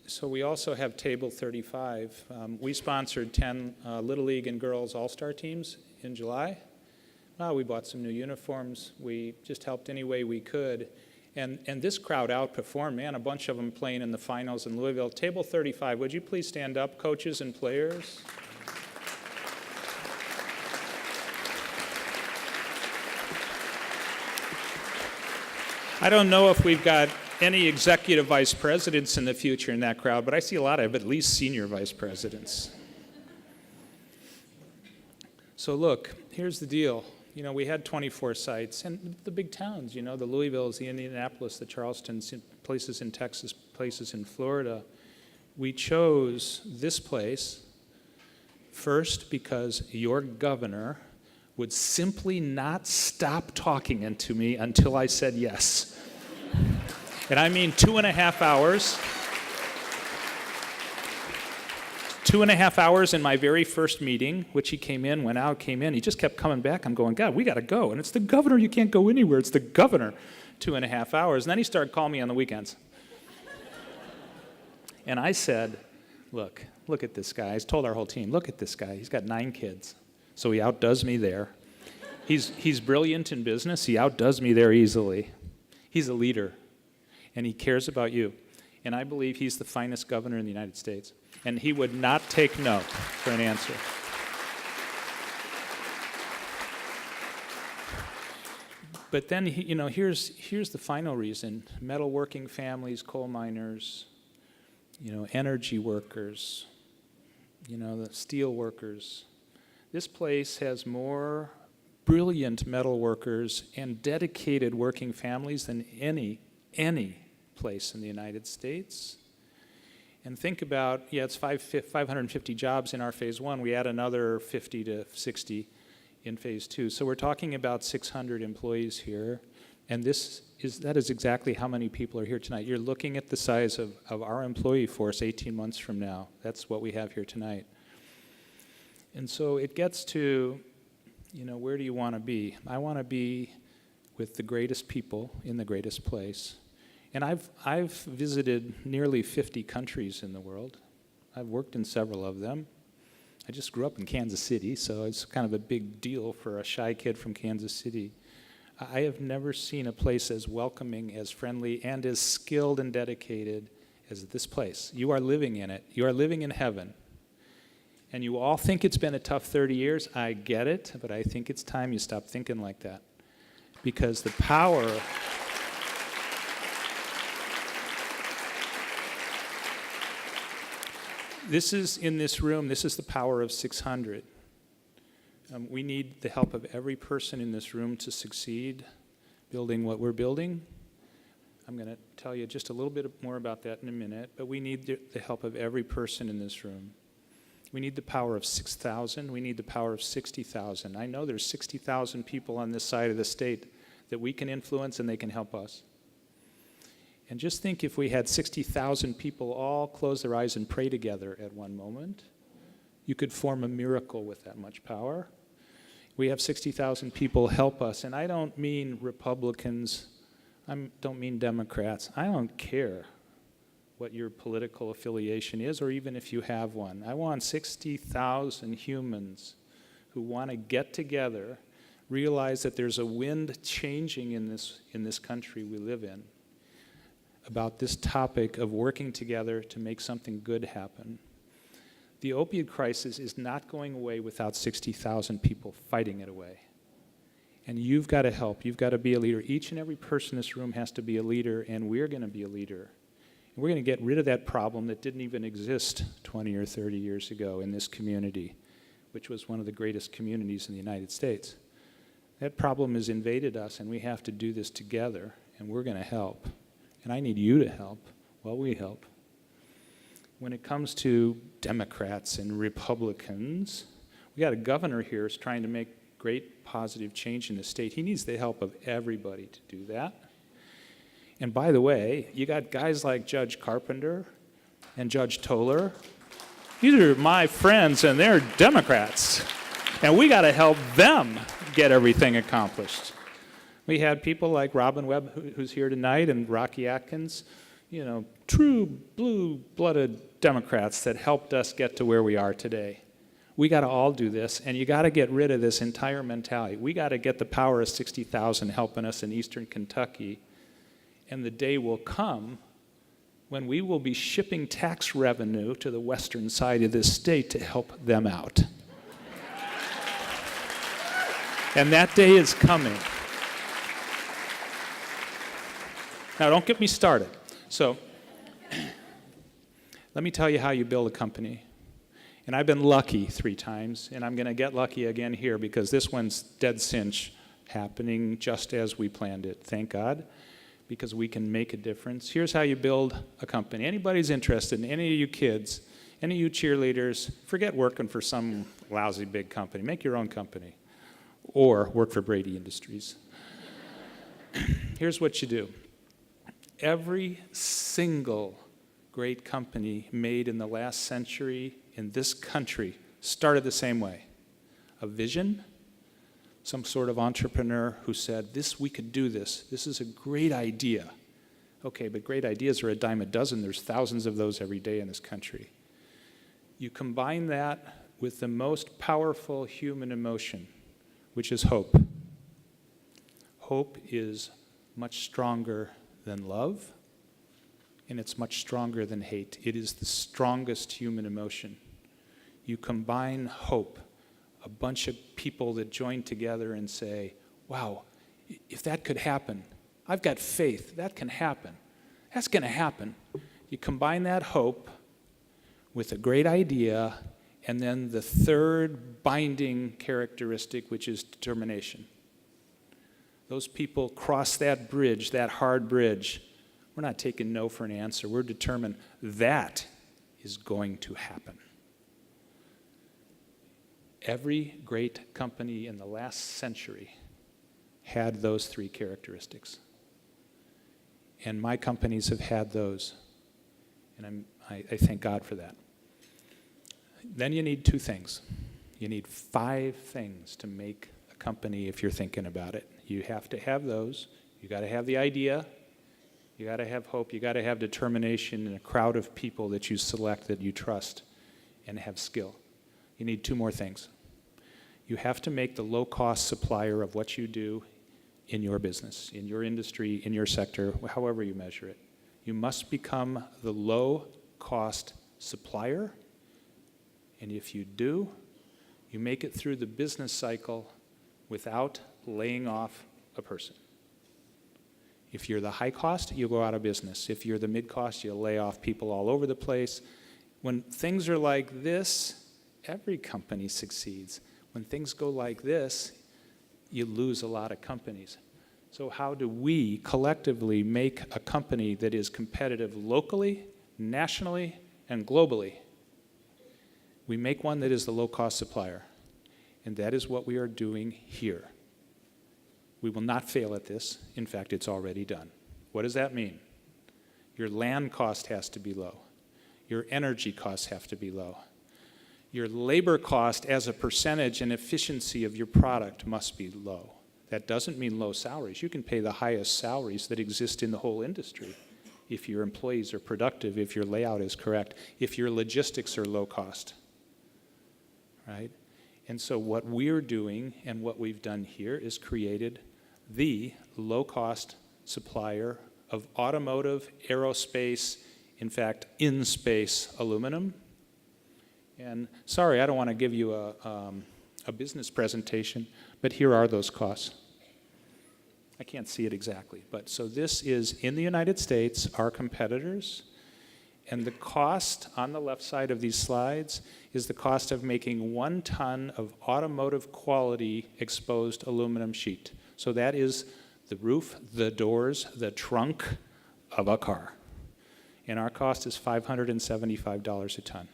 Speaker 4: So we also have Table 35. We sponsored 10 Little League and Girls All-Star teams in July. Well, we bought some new uniforms. We just helped any way we could. And this crowd outperformed, man, a bunch of them playing in the finals in Louisville. Table 35, would you please stand up, coaches and players? I don't know if we've got any executive vice presidents in the future in that crowd, but I see a lot of at least senior vice presidents. So look, here's the deal. We had 24 sites, and the big towns, the Louisvilles, the Indianapolis, the Charlestons, places in Texas, places in Florida. We chose this place first because your governor would simply not stop talking to me until I said yes. And I mean 2.5 hours. 2.5 hours in my very first meeting, which he came in, went out, came in. He just kept coming back. I'm going, God, we got to go. And it's the governor. You can't go anywhere. It's the governor. 2.5 hours. And then he started calling me on the weekends. And I said, look at this guy. I told our whole team, look at this guy. He's got 9 kids. So he outdoes me there. He's brilliant in business. He outdoes me there easily. He's a leader. And he cares about you. And I believe he's the finest governor in the United States. And he would not take no for an answer. But then, here's the final reason. Metalworking families, coal miners, energy workers, the steel workers. This place has more brilliant metal workers and dedicated working families than any place in the United States. And think about, it's 550 jobs in our phase one. We add another 50 to 60 in phase two. So we're talking about 600 employees here. And that is exactly how many people are here tonight. You're looking at the size of our employee force 18 months from now. That's what we have here tonight. And so it gets to, where do you want to be? I want to be with the greatest people in the greatest place. And I've visited nearly 50 countries in the world. I've worked in several of them. I just grew up in Kansas City, so it's kind of a big deal for a shy kid from Kansas City. I have never seen a place as welcoming, as friendly, and as skilled and dedicated as this place. You are living in it. You are living in heaven. And you all think it's been a tough 30 years. I get it, but I think it's time you stop thinking like that. Because the power... This is, in this room, this is the power of 600. We need the help of every person in this room to succeed building what we're building. I'm going to tell you just a little bit more about that in a minute, but we need the help of every person in this room. We need the power of 6,000. We need the power of 60,000. I know there's 60,000 people on this side of the state that we can influence and they can help us. And just think if we had 60,000 people all close their eyes and pray together at one moment, you could form a miracle with that much power. We have 60,000 people help us, and I don't mean Republicans, I don't mean Democrats. I don't care what your political affiliation is, or even if you have one. I want 60,000 humans who want to get together, realize that there's a wind changing in this country we live in, about this topic of working together to make something good happen. The opioid crisis is not going away without 60,000 people fighting it away. And you've got to help. You've got to be a leader. Each and every person in this room has to be a leader, and we're going to be a leader. And we're going to get rid of that problem that didn't even exist 20 or 30 years ago in this community, which was one of the greatest communities in the United States. That problem has invaded us, and we have to do this together, and we're going to help. And I need you to help while we help. When it comes to Democrats and Republicans, we got a governor here who's trying to make great positive change in the state. He needs the help of everybody to do that. And by the way, you got guys like Judge Carpenter and Judge Toller. These are my friends, and they're Democrats. And we got to help them get everything accomplished. We had people like Robin Webb, who's here tonight, and Rocky Atkins, true blue-blooded Democrats that helped us get to where we are today. We got to all do this, and you got to get rid of this entire mentality. We got to get the power of 60,000 helping us in eastern Kentucky, and the day will come when we will be shipping tax revenue to the western side of this state to help them out. And that day is coming. Now, don't get me started. So, let me tell you how you build a company. And I've been lucky 3 times, and I'm going to get lucky again here because this one's dead cinch, happening just as we planned it. Thank God, because we can make a difference. Here's how you build a company. Anybody's interested in any of you kids, any of you cheerleaders, forget working for some lousy big company. Make your own company. Or work for Brady Industries. Here's what you do. Every single great company made in the last century in this country started the same way. A vision, some sort of entrepreneur who said, we could do this. This is a great idea. Okay, but great ideas are a dime a dozen. There's thousands of those every day in this country. You combine that with the most powerful human emotion, which is hope. Hope is much stronger than love, and it's much stronger than hate. It is the strongest human emotion. You combine hope, a bunch of people that join together and say, wow, if that could happen, I've got faith, that can happen. That's going to happen. You combine that hope with a great idea, and then the third binding characteristic, which is determination. Those people cross that bridge, that hard bridge. We're not taking no for an answer. We're determined that is going to happen. Every great company in the last century had those three characteristics. And my companies have had those. And I thank God for that. Then you need two things. You need 5 things to make a company if you're thinking about it. You have to have those. You got to have the idea. You got to have hope. You got to have determination and a crowd of people that you select that you trust and have skill. You need 2 more things. You have to make the low-cost supplier of what you do in your business, in your industry, in your sector, however you measure it. You must become the low-cost supplier, and if you do, you make it through the business cycle without laying off a person. If you're the high cost, you'll go out of business. If you're the mid cost, you'll lay off people all over the place. When things are like this, every company succeeds. When things go like this, you lose a lot of companies. So how do we collectively make a company that is competitive locally, nationally, and globally? We make one that is the low-cost supplier, and that is what we are doing here. We will not fail at this. In fact, it's already done. What does that mean? Your land cost has to be low. Your energy costs have to be low. Your labor cost as a percentage and efficiency of your product must be low. That doesn't mean low salaries. You can pay the highest salaries that exist in the whole industry if your employees are productive, if your layout is correct, if your logistics are low cost, right? And so what we're doing and what we've done here is created the low-cost supplier of automotive, aerospace, in fact, in-space aluminum. And sorry, I don't want to give you a business presentation, but here are those costs. I can't see it exactly, but so this is in the United States, our competitors, and the cost on the left side of these slides is the cost of making 1 ton of automotive quality exposed aluminum sheet. So that is the roof, the doors, the trunk of a car. And our cost is $575 a ton.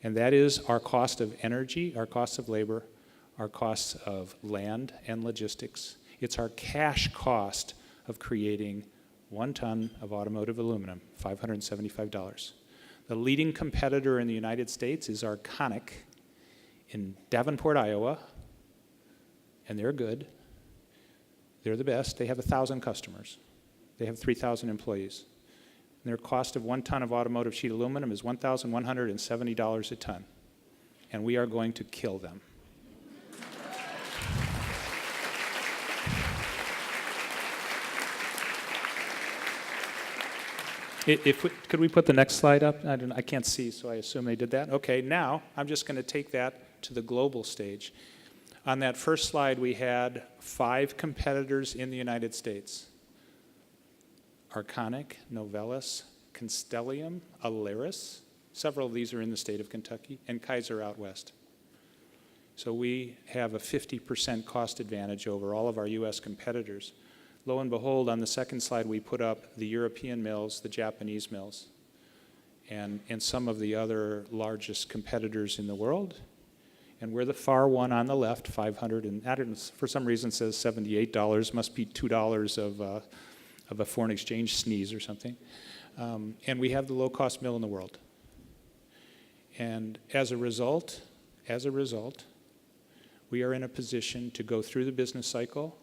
Speaker 4: And that is our cost of energy, our cost of labor, our costs of land and logistics. It's our cash cost of creating 1 ton of automotive aluminum, $575. The leading competitor in the United States is Arconic in Davenport, Iowa, and they're good. They're the best. They have 1,000 customers. They have 3,000 employees. And their cost of 1 ton of automotive sheet aluminum is $1,170 a ton. And we are going to kill them. Could we put the next slide up? I can't see, so I assume they did that. Okay, now I'm just going to take that to the global stage. On that first slide, we had 5 competitors in the United States. Arconic, Novellus, Constellium, Aleris. Several of these are in the state of Kentucky, and Kaiser out west. So we have a 50% cost advantage over all of our U.S. competitors. Lo and behold, on the second slide, we put up the European mills, the Japanese mills, and some of the other largest competitors in the world. And we're the far one on the left, 500, and I don't know, for some reason it says $78, must be $2 of a foreign exchange sneeze or something. And we have the low-cost mill in the world. And as a result, we are in a position to go through the business cycle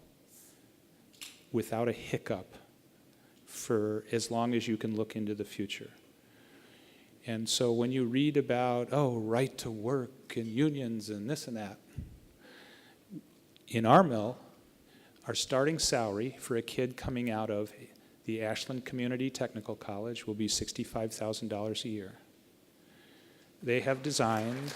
Speaker 4: without a hiccup for as long as you can look into the future. And so when you read about, right to work and unions and this and that, in our mill, our starting salary for a kid coming out of the Ashland Community Technical College will be $65,000 a year. They have designed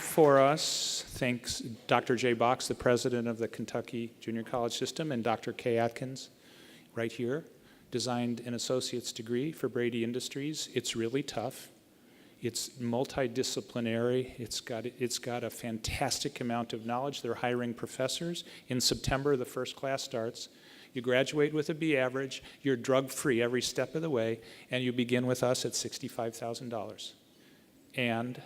Speaker 4: for us, thanks Dr. Jay Box, the president of the Kentucky Junior College System, and Dr. Kay Atkins, right here, designed an associate's degree for Brady Industries. It's really tough. It's multidisciplinary. It's got a fantastic amount of knowledge. They're hiring professors. In September, the first class starts. You graduate with a B average, you're drug-free every step of the way, and you begin with us at $65,000. And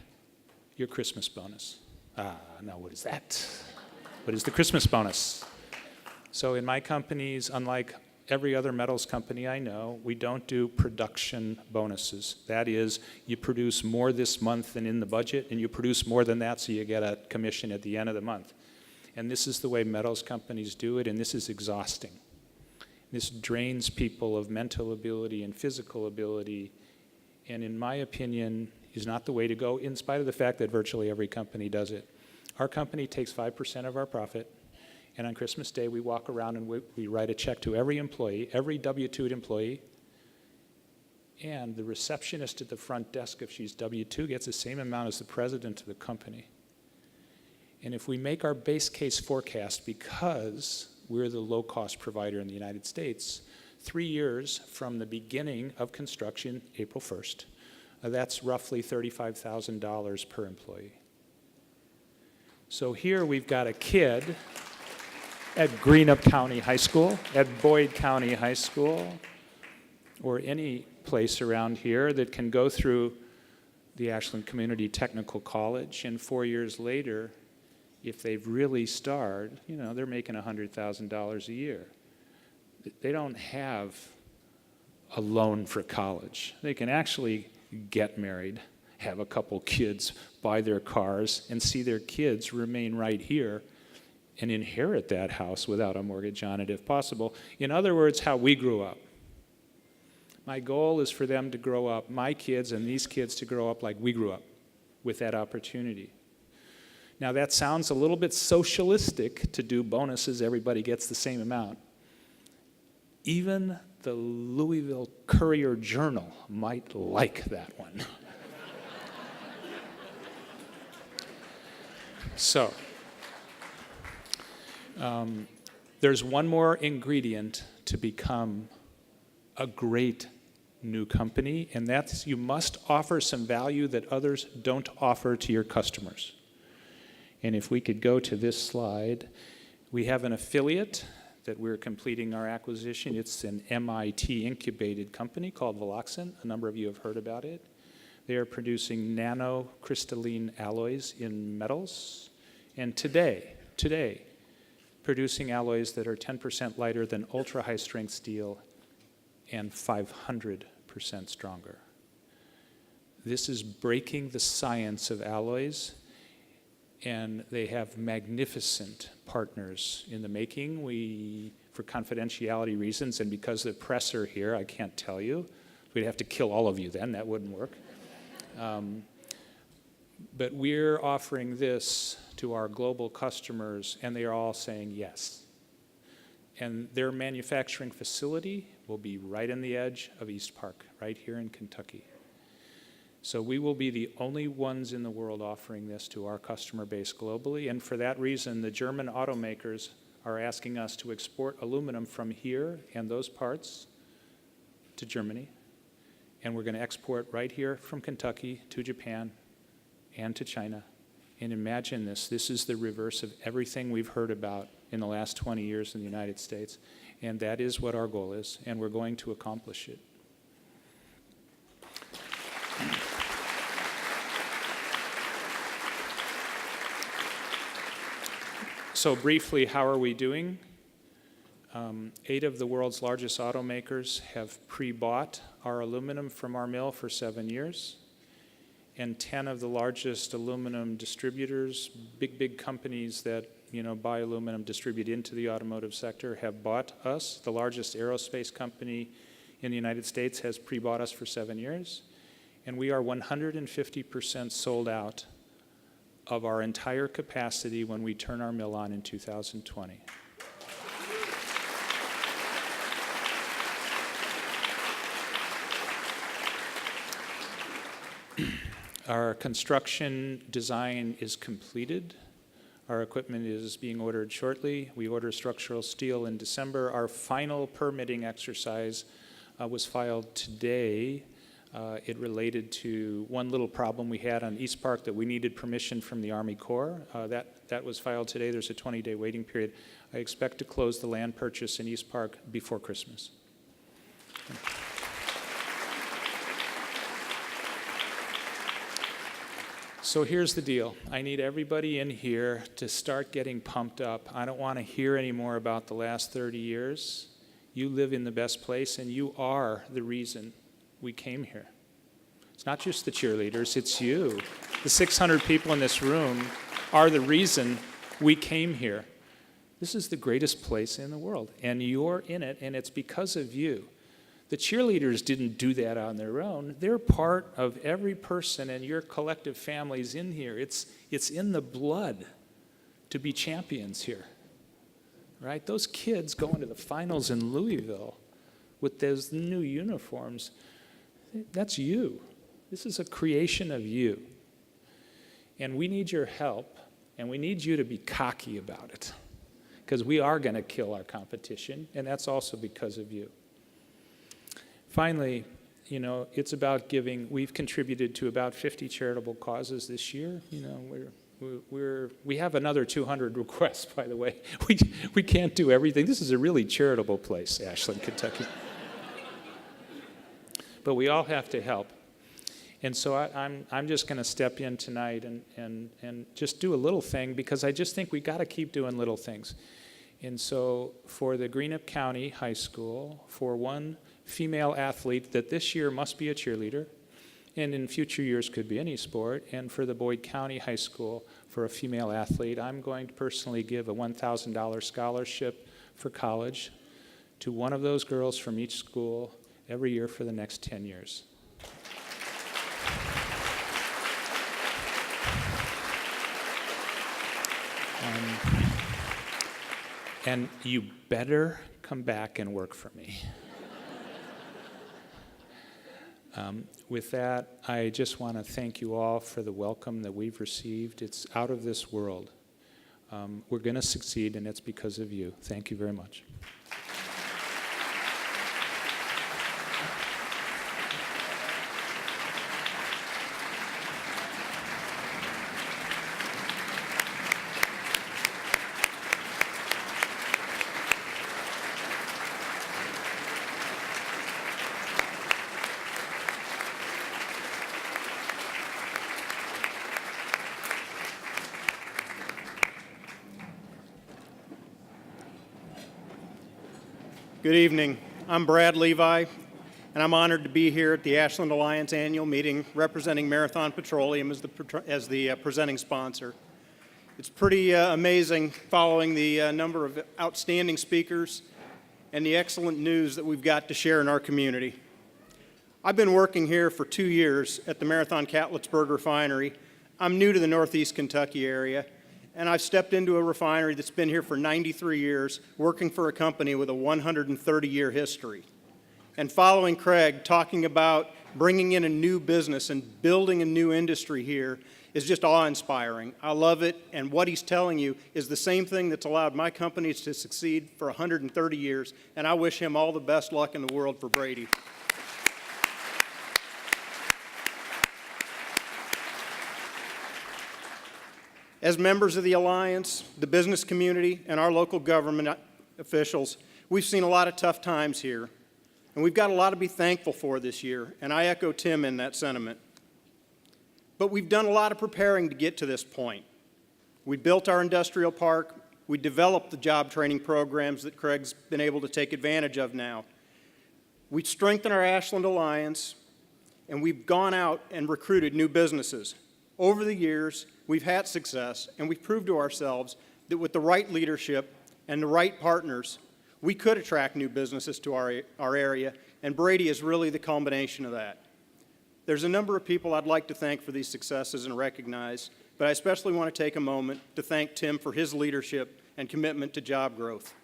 Speaker 4: your Christmas bonus. Now what is that? What is the Christmas bonus? So in my companies, unlike every other metals company I know, we don't do production bonuses. That is, you produce more this month than in the budget, and you produce more than that, so you get a commission at the end of the month. And this is the way metals companies do it, and this is exhausting. This drains people of mental ability and physical ability, and in my opinion, is not the way to go, in spite of the fact that virtually every company does it. Our company takes 5% of our profit, and on Christmas Day, we walk around and we write a check to every employee, every W-2'd employee, and the receptionist at the front desk, if she's W-2, gets the same amount as the president of the company. And if we make our base case forecast, because we're the low-cost provider in the United States, 3 years from the beginning of construction, April 1st, that's roughly $35,000 per employee. So here we've got a kid at Greenup County High School, at Boyd County High School, or any place around here that can go through the Ashland Community Technical College, and 4 years later, if they've really starred, they're making $100,000 a year. They don't have a loan for college. They can actually get married, have a couple kids, buy their cars, and see their kids remain right here and inherit that house without a mortgage on it if possible. In other words, how we grew up. My goal is for them to grow up, my kids and these kids to grow up like we grew up with that opportunity. Now that sounds a little bit socialistic to do bonuses, everybody gets the same amount. Even the Louisville Courier-Journal might like that one. So, there's one more ingredient to become a great new company, and that's you must offer some value that others don't offer to your customers. And if we could go to this slide, we have an affiliate that we're completing our acquisition. It's an MIT incubated company called Veloxen. A number of you have heard about it. They are producing nanocrystalline alloys in metals, and today, producing alloys that are 10% lighter than ultra-high strength steel and 500% stronger. This is breaking the science of alloys, and they have magnificent partners in the making. For confidentiality reasons, and because the press are here, I can't tell you. We'd have to kill all of you then, that wouldn't work. But we're offering this to our global customers, and they are all saying yes. And their manufacturing facility will be right on the edge of East Park, right here in Kentucky. So we will be the only ones in the world offering this to our customer base globally, and for that reason, the German automakers are asking us to export aluminum from here and those parts to Germany, and we're going to export right here from Kentucky to Japan and to China. And imagine this is the reverse of everything we've heard about in the last 20 years in the United States, and that is what our goal is, and we're going to accomplish it. So briefly, how are we doing? 8 of the world's largest automakers have pre-bought our aluminum from our mill for 7 years. And 10 of the largest aluminum distributors, big companies that buy aluminum, distribute into the automotive sector, have bought us. The largest aerospace company in the United States has pre-bought us for 7 years. And we are 150% sold out of our entire capacity when we turn our mill on in 2020. Our construction design is completed. Our equipment is being ordered shortly. We order structural steel in December. Our final permitting exercise was filed today It related to one little problem we had on East Park that we needed permission from the Army Corps. That was filed today. There's a 20-day waiting period. I expect to close the land purchase in East Park before Christmas. So here's the deal. I need everybody in here to start getting pumped up. I don't want to hear any more about the last 30 years. You live in the best place, and you are the reason we came here. It's not just the cheerleaders, it's you. The 600 people in this room are the reason we came here. This is the greatest place in the world, and you're in it, and it's because of you. The cheerleaders didn't do that on their own. They're part of every person and your collective families in here. It's in the blood to be champions here, right? Those kids going to the finals in Louisville with those new uniforms, that's you. This is a creation of you. And we need your help, and we need you to be cocky about it, because we are going to kill our competition, and that's also because of you. Finally, you know, it's about giving. We've contributed to about 50 charitable causes this year. You know, we have another 200 requests, by the way. We can't do everything. This is a really charitable place, Ashland, Kentucky. But we all have to help. And so I'm just going to step in tonight and just do a little thing, because I just think we got to keep doing little things. And so for the Greenup County High School, for one female athlete that this year must be a cheerleader, and in future years could be any sport, and for the Boyd County High School for a female athlete, I'm going to personally give a $1,000 scholarship for college to one of those girls from each school every year for the next 10 years. And you better come back and work for me. With that, I just want to thank you all for the welcome that we've received. It's out of this world. We're going to succeed, and it's because of you. Thank you very much.
Speaker 5: Good evening. I'm Brad Levi, and I'm honored to be here at the Ashland Alliance annual meeting representing Marathon Petroleum as the presenting sponsor. It's pretty amazing following the number of outstanding speakers and the excellent news that we've got to share in our community. I've been working here for 2 years at the Marathon Catlettsburg refinery. I'm new to the Northeast Kentucky area, and I've stepped into a refinery that's been here for 93 years, working for a company with a 130-year history. And following Craig talking about bringing in a new business and building a new industry here is just awe-inspiring. I love it, and what he's telling you is the same thing that's allowed my companies to succeed for 130 years, and I wish him all the best luck in the world for Brady. As members of the Alliance, the business community, and our local government officials, we've seen a lot of tough times here, and we've got a lot to be thankful for this year, and I echo Tim in that sentiment. But we've done a lot of preparing to get to this point. We built our industrial park, we developed the job training programs that Craig's been able to take advantage of now. We strengthened our Ashland Alliance, and we've gone out and recruited new businesses. Over the years, we've had success, and we've proved to ourselves that with the right leadership and the right partners, we could attract new businesses to our area, and Brady is really the culmination of that. There's a number of people I'd like to thank for these successes and recognize, but I especially want to take a moment to thank Tim for his leadership and commitment to job growth.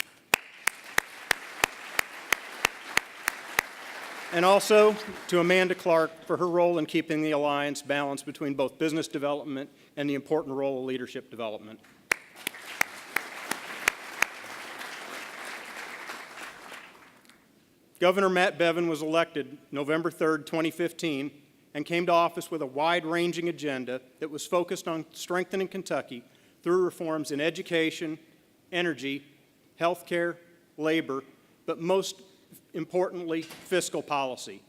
Speaker 5: And also to Amanda Clark for her role in keeping the Alliance balanced between both business development and the important role of leadership development. Governor Matt Bevin was elected November 3rd, 2015, and came to office with a wide-ranging agenda that was focused on strengthening Kentucky through reforms in education, energy, healthcare, labor, but most importantly, fiscal policy.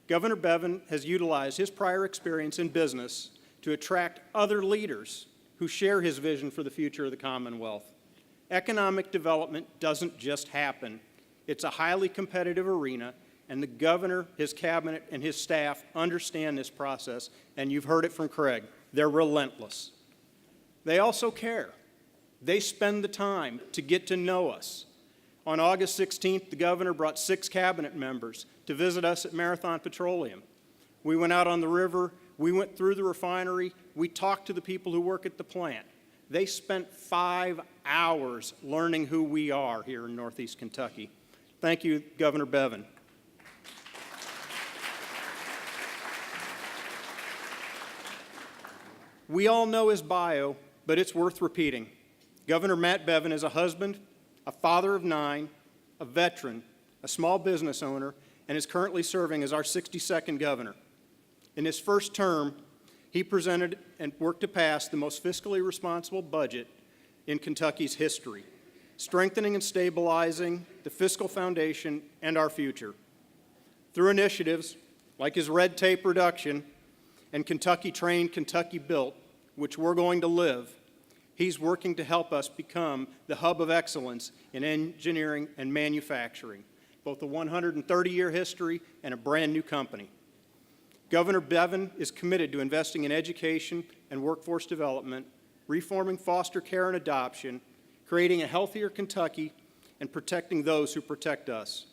Speaker 5: Governor Bevin has utilized his prior experience in business to attract other leaders who share his vision for the future of the Commonwealth. Economic development doesn't just happen. It's a highly competitive arena, and the governor, his cabinet, and his staff understand this process, and you've heard it from Craig. They're relentless. They also care. They spend the time to get to know us. On August 16th, the governor brought 6 cabinet members to visit us at Marathon Petroleum. We went out on the river, we went through the refinery, we talked to the people who work at the plant. They spent 5 hours learning who we are here in Northeast Kentucky. Thank you, Governor Bevin. We all know his bio, but it's worth repeating. Governor Matt Bevin is a husband, a father of 9, a veteran, a small business owner, and is currently serving as our 62nd governor. In his first term, he presented and worked to pass the most fiscally responsible budget in Kentucky's history, strengthening and stabilizing the fiscal foundation and our future. Through initiatives like his red tape reduction and Kentucky Trained, Kentucky Built, which we're going to live, he's working to help us become the hub of excellence in engineering and manufacturing, both a 130-year history and a brand new company. Governor Bevin is committed to investing in education and workforce development, reforming foster care and adoption, creating a healthier Kentucky, and protecting those who protect us.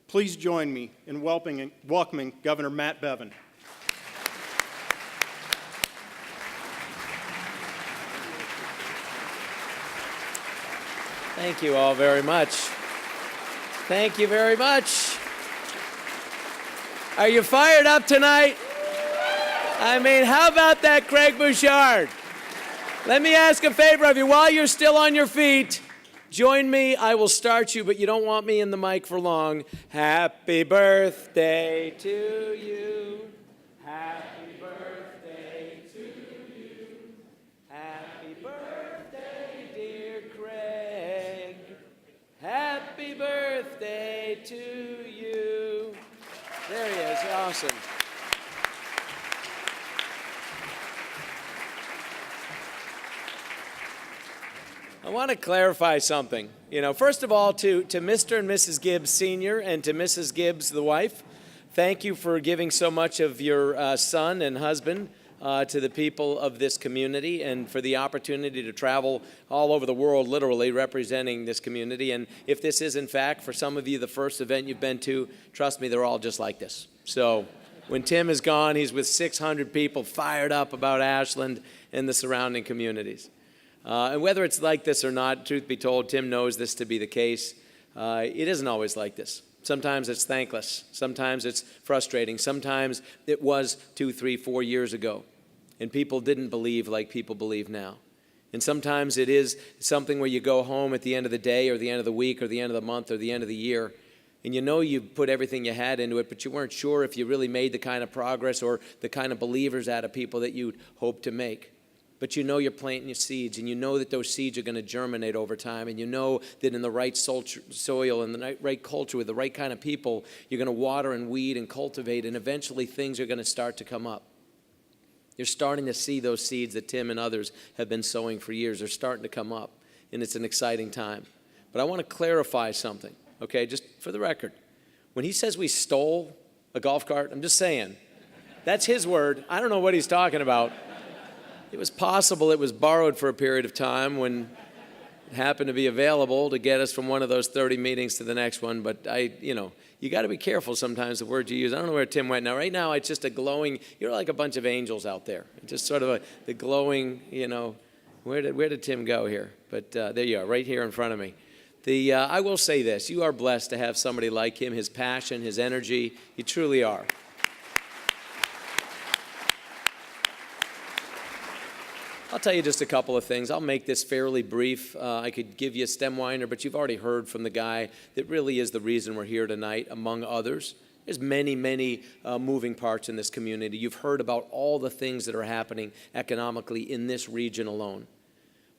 Speaker 5: Please join me in welcoming Governor Matt Bevin.
Speaker 6: Thank you all very much. Thank you very much. Are you fired up tonight? I mean, how about that, Craig Bouchard? Let me ask a favor of you. While you're still on your feet, join me. I will start you, but you don't want me in the mic for long. Happy birthday to you. Happy birthday to you. Happy birthday, dear Craig. Happy birthday to you. There he is. Awesome. I want to clarify something. First of all, to Mr. and Mrs. Gibbs Sr. and to Mrs. Gibbs, the wife, thank you for giving so much of your son and husband to the people of this community and for the opportunity to travel all over the world, literally representing this community. And if this is, in fact, for some of you, the first event you've been to, trust me, they're all just like this. So when Tim is gone, he's with 600 people fired up about Ashland and the surrounding communities. And whether it's like this or not, truth be told, Tim knows this to be the case. It isn't always like this. Sometimes it's thankless. Sometimes it's frustrating. Sometimes it was 2, 3, 4 years ago, and people didn't believe like people believe now. And sometimes it is something where you go home at the end of the day or the end of the week or the end of the month or the end of the year, and you know you've put everything you had into it, but you weren't sure if you really made the kind of progress or the kind of believers out of people that you'd hoped to make. But you know you're planting your seeds, and you know that those seeds are going to germinate over time, and you know that in the right soil and the right culture with the right kind of people, you're going to water and weed and cultivate, and eventually things are going to start to come up. You're starting to see those seeds that Tim and others have been sowing for years. They're starting to come up, and it's an exciting time. But I want to clarify something, okay, just for the record. When he says we stole a golf cart, I'm just saying, that's his word. I don't know what he's talking about. It was possible it was borrowed for a period of time when it happened to be available to get us from one of those 30 meetings to the next one. But you got to be careful sometimes the words you use. I don't know where Tim went now. Right now, it's just a glowing, you're like a bunch of angels out there. It's just sort of the glowing, where did Tim go here? But there you are, right here in front of me. I will say this, you are blessed to have somebody like him, his passion, his energy. You truly are. I'll tell you just a couple of things. I'll make this fairly brief. I could give you a stem winder, but you've already heard from the guy that really is the reason we're here tonight, among others. There's many, many moving parts in this community. You've heard about all the things that are happening economically in this region alone.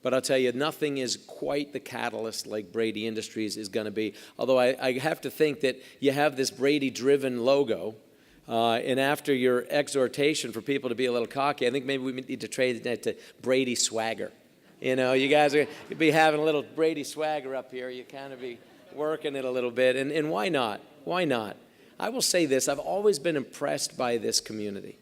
Speaker 6: But I'll tell you, nothing is quite the catalyst like Brady Industries is going to be. Although I have to think that you have this Brady-driven logo, and after your exhortation for people to be a little cocky, I think maybe we need to trade that to Brady swagger. You know, you guys are be having a little Brady swagger up here. You kind of be working it a little bit. And why not? Why not? I will say this. I've always been impressed by this community.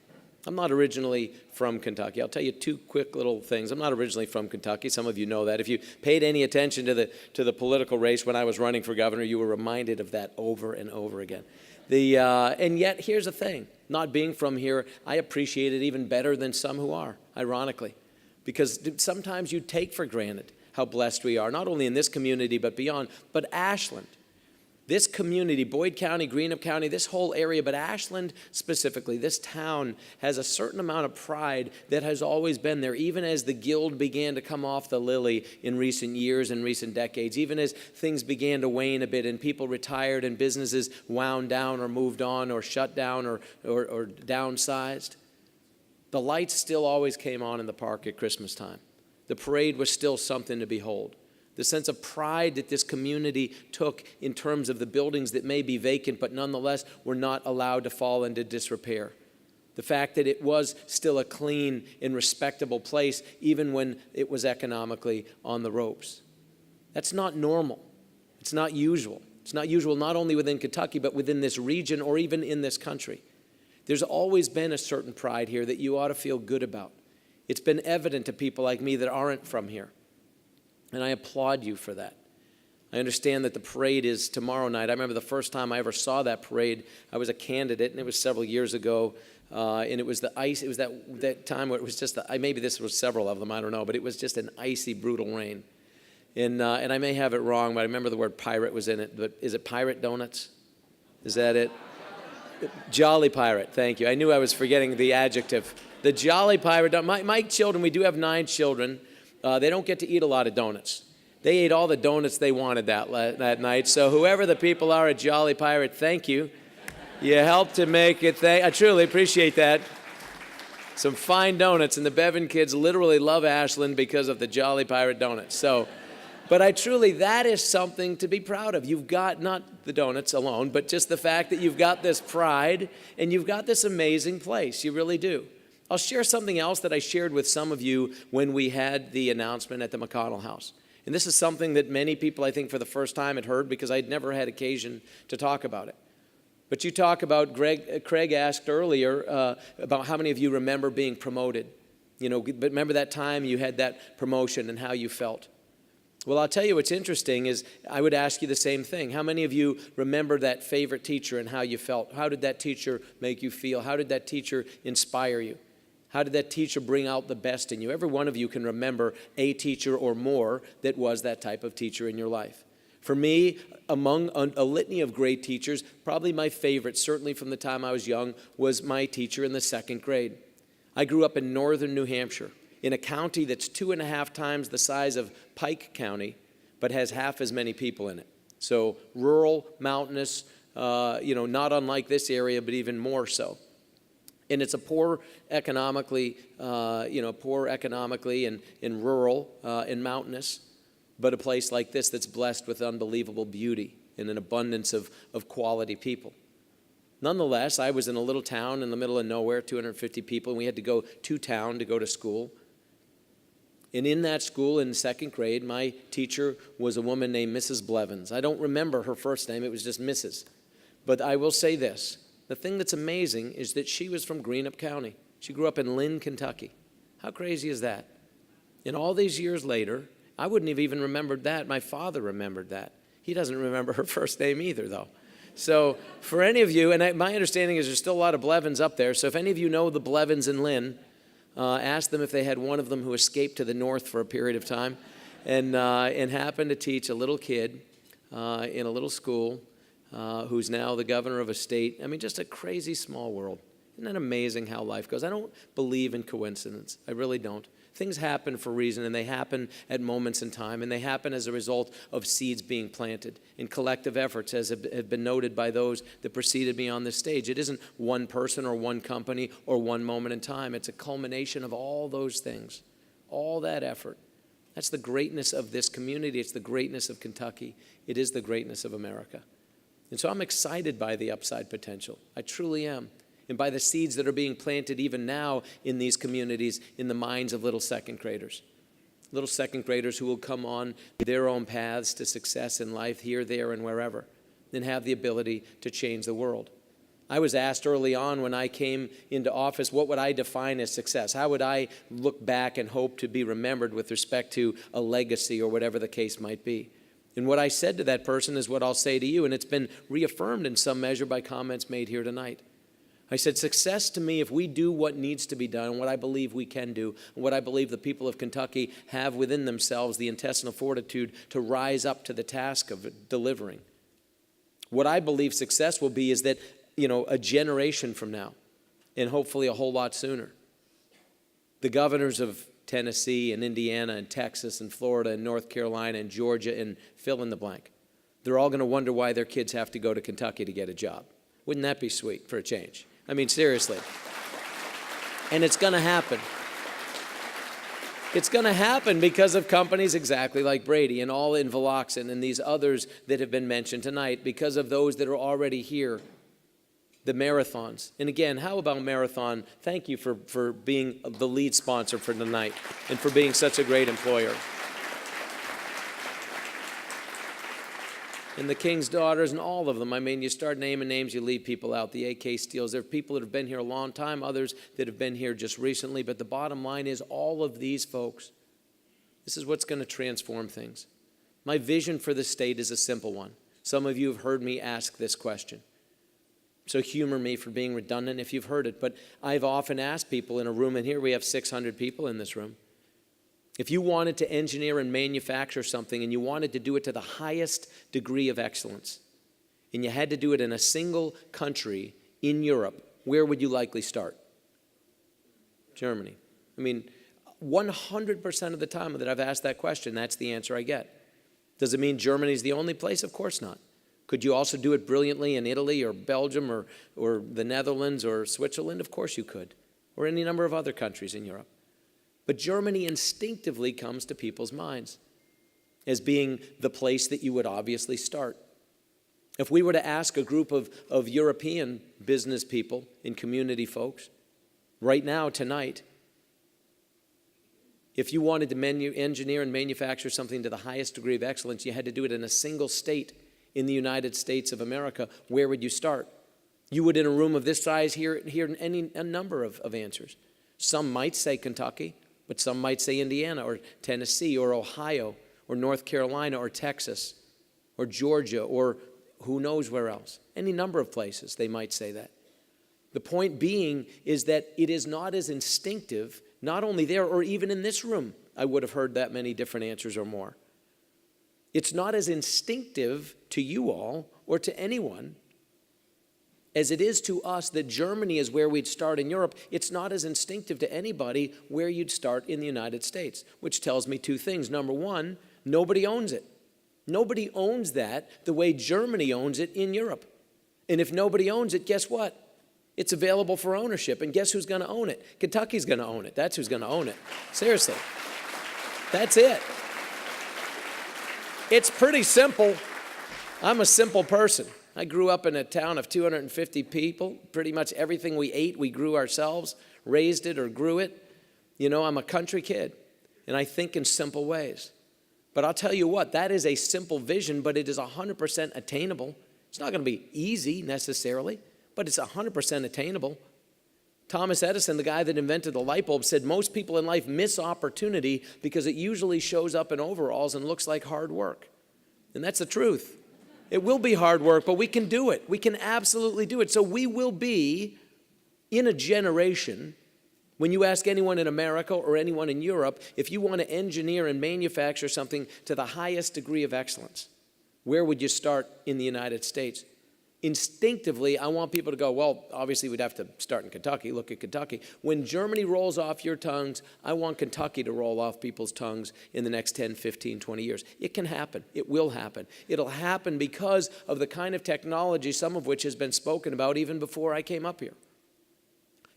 Speaker 6: I'm not originally from Kentucky. I'll tell you two quick little things. I'm not originally from Kentucky. Some of you know that. If you paid any attention to the political race when I was running for governor, you were reminded of that over and over again. And yet, here's the thing. Not being from here, I appreciate it even better than some who are, ironically. Because sometimes you take for granted how blessed we are, not only in this community but beyond. But Ashland, this community, Boyd County, Greenup County, this whole area, but Ashland specifically, this town has a certain amount of pride that has always been there, even as the gild began to come off the lily in recent years and recent decades, even as things began to wane a bit and people retired and businesses wound down or moved on or shut down or downsized. The lights still always came on in the park at Christmas time. The parade was still something to behold. The sense of pride that this community took in terms of the buildings that may be vacant but nonetheless were not allowed to fall into disrepair. The fact that it was still a clean and respectable place even when it was economically on the ropes. That's not normal. It's not usual. It's not usual not only within Kentucky but within this region or even in this country. There's always been a certain pride here that you ought to feel good about. It's been evident to people like me that aren't from here. And I applaud you for that. I understand that the parade is tomorrow night. I remember the first time I ever saw that parade, I was a candidate, and it was several years ago. And it was the ice. It was that time where it was just maybe this was several of them. I don't know, but it was just an icy, brutal rain. And I may have it wrong, but I remember the word pirate was in it. But is it pirate donuts? Is that it? Jolly pirate. Thank you. I knew I was forgetting the adjective. The jolly pirate. My children. We do have 9 children. They don't get to eat a lot of donuts. They ate all the donuts they wanted that night. So whoever the people are at Jolly Pirate, thank you. You helped to make it. I truly appreciate that. Some fine donuts, and the Bevan kids literally love Ashland because of the Jolly Pirate donuts. But that is something to be proud of. You've got not the donuts alone, but just the fact that you've got this pride and you've got this amazing place. You really do. I'll share something else that I shared with some of you when we had the announcement at the McConnell House. And this is something that many people, I think, for the first time had heard because I'd never had occasion to talk about it. But you talk about, Craig asked earlier about how many of you remember being promoted. You know, but remember that time you had that promotion and how you felt. Well, I'll tell you what's interesting is I would ask you the same thing. How many of you remember that favorite teacher and how you felt? How did that teacher make you feel? How did that teacher inspire you? How did that teacher bring out the best in you? Every one of you can remember a teacher or more that was that type of teacher in your life. For me, among a litany of great teachers, probably my favorite, certainly from the time I was young, was my teacher in the 2nd grade. I grew up in northern New Hampshire, in a county that's 2.5 times the size of Pike County, but has half as many people in it. So rural, mountainous, not unlike this area, but even more so. And it's a poor economically and rural and mountainous, but a place like this that's blessed with unbelievable beauty and an abundance of quality people. Nonetheless, I was in a little town in the middle of nowhere, 250 people, and we had to go to town to go to school. And in that school, in 2nd grade, my teacher was a woman named Mrs. Blevins. I don't remember her first name, it was just Mrs. But I will say this. The thing that's amazing is that she was from Greenup County. She grew up in Lynn, Kentucky. How crazy is that? And all these years later, I wouldn't have even remembered that. My father remembered that. He doesn't remember her first name either, though. So for any of you, and my understanding is there's still a lot of Blevins up there, so if any of you know the Blevins in Lynn, ask them if they had one of them who escaped to the north for a period of time and happened to teach a little kid in a little school who's now the governor of a state. I mean, just a crazy small world. Isn't that amazing how life goes? I don't believe in coincidence. I really don't. Things happen for a reason, and they happen at moments in time, and they happen as a result of seeds being planted in collective efforts, as have been noted by those that preceded me on this stage. It isn't one person or one company or one moment in time. It's a culmination of all those things, all that effort. That's the greatness of this community. It's the greatness of Kentucky. It is the greatness of America. And so I'm excited by the upside potential. I truly am. And by the seeds that are being planted even now in these communities in the minds of little second graders. Little second graders who will come on their own paths to success in life here, there, and wherever, and have the ability to change the world. I was asked early on when I came into office, what would I define as success? How would I look back and hope to be remembered with respect to a legacy or whatever the case might be? And what I said to that person is what I'll say to you, and it's been reaffirmed in some measure by comments made here tonight. I said, success to me, if we do what needs to be done, and what I believe we can do, and what I believe the people of Kentucky have within themselves, the intestinal fortitude to rise up to the task of delivering. What I believe success will be is that, a generation from now, and hopefully a whole lot sooner, the governors of Tennessee and Indiana and Texas and Florida and North Carolina and Georgia and fill in the blank, they're all going to wonder why their kids have to go to Kentucky to get a job. Wouldn't that be sweet for a change? I mean, seriously. And it's going to happen. It's going to happen because of companies exactly like Brady and all in Veloxin and these others that have been mentioned tonight, because of those that are already here, the marathons. And again, how about Marathon? Thank you for being the lead sponsor for tonight and for being such a great employer. And the King's Daughters and all of them. I mean, you start naming names, you leave people out. The AK Steels, there are people that have been here a long time, others that have been here just recently. But the bottom line is all of these folks, this is what's going to transform things. My vision for the state is a simple one. Some of you have heard me ask this question. So humor me for being redundant if you've heard it. But I've often asked people in a room, and here we have 600 people in this room. If you wanted to engineer and manufacture something and you wanted to do it to the highest degree of excellence, and you had to do it in a single country in Europe, where would you likely start? Germany. I mean, 100% of the time that I've asked that question, that's the answer I get. Does it mean Germany's the only place? Of course not. Could you also do it brilliantly in Italy or Belgium or the Netherlands or Switzerland? Of course you could, or any number of other countries in Europe. But Germany instinctively comes to people's minds as being the place that you would obviously start. If we were to ask a group of European business people and community folks right now, tonight, if you wanted to engineer and manufacture something to the highest degree of excellence, you had to do it in a single state in the United States of America, where would you start? You would, in a room of this size, hear a number of answers. Some might say Kentucky, but some might say Indiana or Tennessee or Ohio or North Carolina or Texas or Georgia or who knows where else. Any number of places they might say that. The point being is that it is not as instinctive, not only there or even in this room, I would have heard that many different answers or more. It's not as instinctive to you all or to anyone as it is to us that Germany is where we'd start in Europe. It's not as instinctive to anybody where you'd start in the United States, which tells me two things. Number one, nobody owns it. Nobody owns that the way Germany owns it in Europe. And if nobody owns it, guess what? It's available for ownership. And guess who's going to own it? Kentucky's going to own it. That's who's going to own it. Seriously. That's it. It's pretty simple. I'm a simple person. I grew up in a town of 250 people. Pretty much everything we ate, we grew ourselves, raised it or grew it. I'm a country kid, and I think in simple ways. But I'll tell you what, that is a simple vision, but it is 100% attainable. It's not going to be easy necessarily, but it's 100% attainable. Thomas Edison, the guy that invented the light bulb, said most people in life miss opportunity because it usually shows up in overalls and looks like hard work. And that's the truth. It will be hard work, but we can do it. We can absolutely do it. So we will be, in a generation, when you ask anyone in America or anyone in Europe, if you want to engineer and manufacture something to the highest degree of excellence, where would you start in the United States? instinctively, I want people to go, well, obviously we'd have to start in Kentucky. Look at Kentucky. When Germany rolls off your tongues, I want Kentucky to roll off people's tongues in the next 10, 15, 20 years. It can happen. It will happen. It'll happen because of the kind of technology, some of which has been spoken about even before I came up here.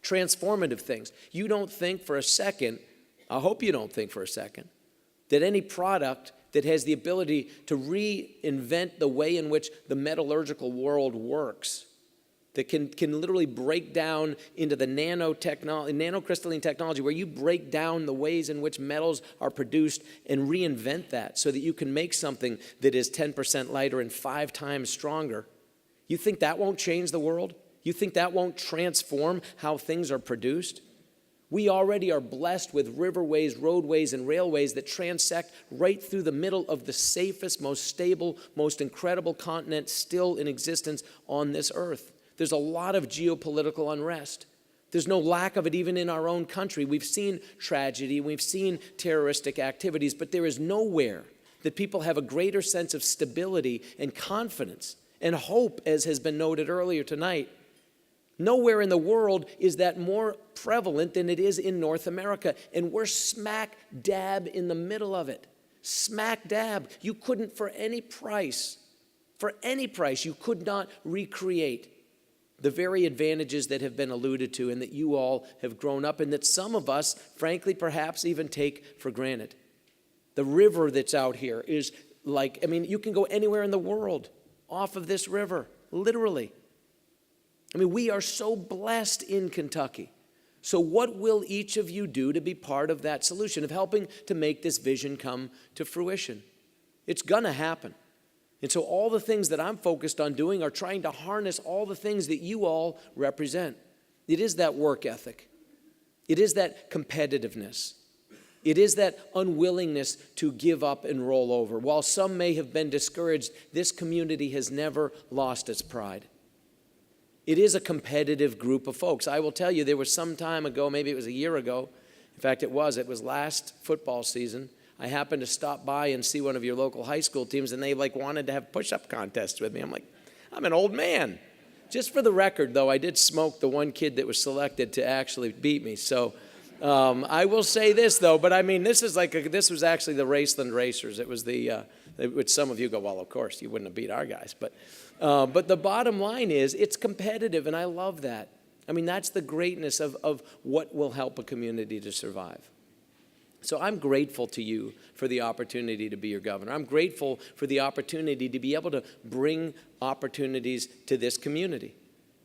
Speaker 6: Transformative things. You don't think for a second, I hope you don't think for a second, that any product that has the ability to reinvent the way in which the metallurgical world works, that can literally break down into the nanocrystalline technology, where you break down the ways in which metals are produced and reinvent that so that you can make something that is 10% lighter and 5 times stronger. You think that won't change the world? You think that won't transform how things are produced? We already are blessed with riverways, roadways, and railways that transect right through the middle of the safest, most stable, most incredible continent still in existence on this earth. There's a lot of geopolitical unrest. There's no lack of it even in our own country. We've seen tragedy, we've seen terroristic activities, but there is nowhere that people have a greater sense of stability and confidence and hope, as has been noted earlier tonight. Nowhere in the world is that more prevalent than it is in North America, and we're smack dab in the middle of it. Smack dab. You couldn't for any price, you could not recreate the very advantages that have been alluded to and that you all have grown up in, that some of us, frankly, perhaps even take for granted. The river that's out here is like, you can go anywhere in the world off of this river, literally. We are so blessed in Kentucky. So what will each of you do to be part of that solution, of helping to make this vision come to fruition? It's going to happen. And so all the things that I'm focused on doing are trying to harness all the things that you all represent. It is that work ethic. It is that competitiveness. It is that unwillingness to give up and roll over. While some may have been discouraged, this community has never lost its pride. It is a competitive group of folks. I will tell you, there was some time ago, maybe it was a year ago, in fact it was last football season, I happened to stop by and see one of your local high school teams, and they wanted to have push-up contests with me. I'm like, I'm an old man. Just for the record, though, I did smoke the one kid that was selected to actually beat me. So I will say this, though, but this was actually the Raceland Racers. It was which some of you go, well, of course, you wouldn't have beat our guys. But the bottom line is, it's competitive, and I love that. That's the greatness of what will help a community to survive. So I'm grateful to you for the opportunity to be your governor. I'm grateful for the opportunity to be able to bring opportunities to this community.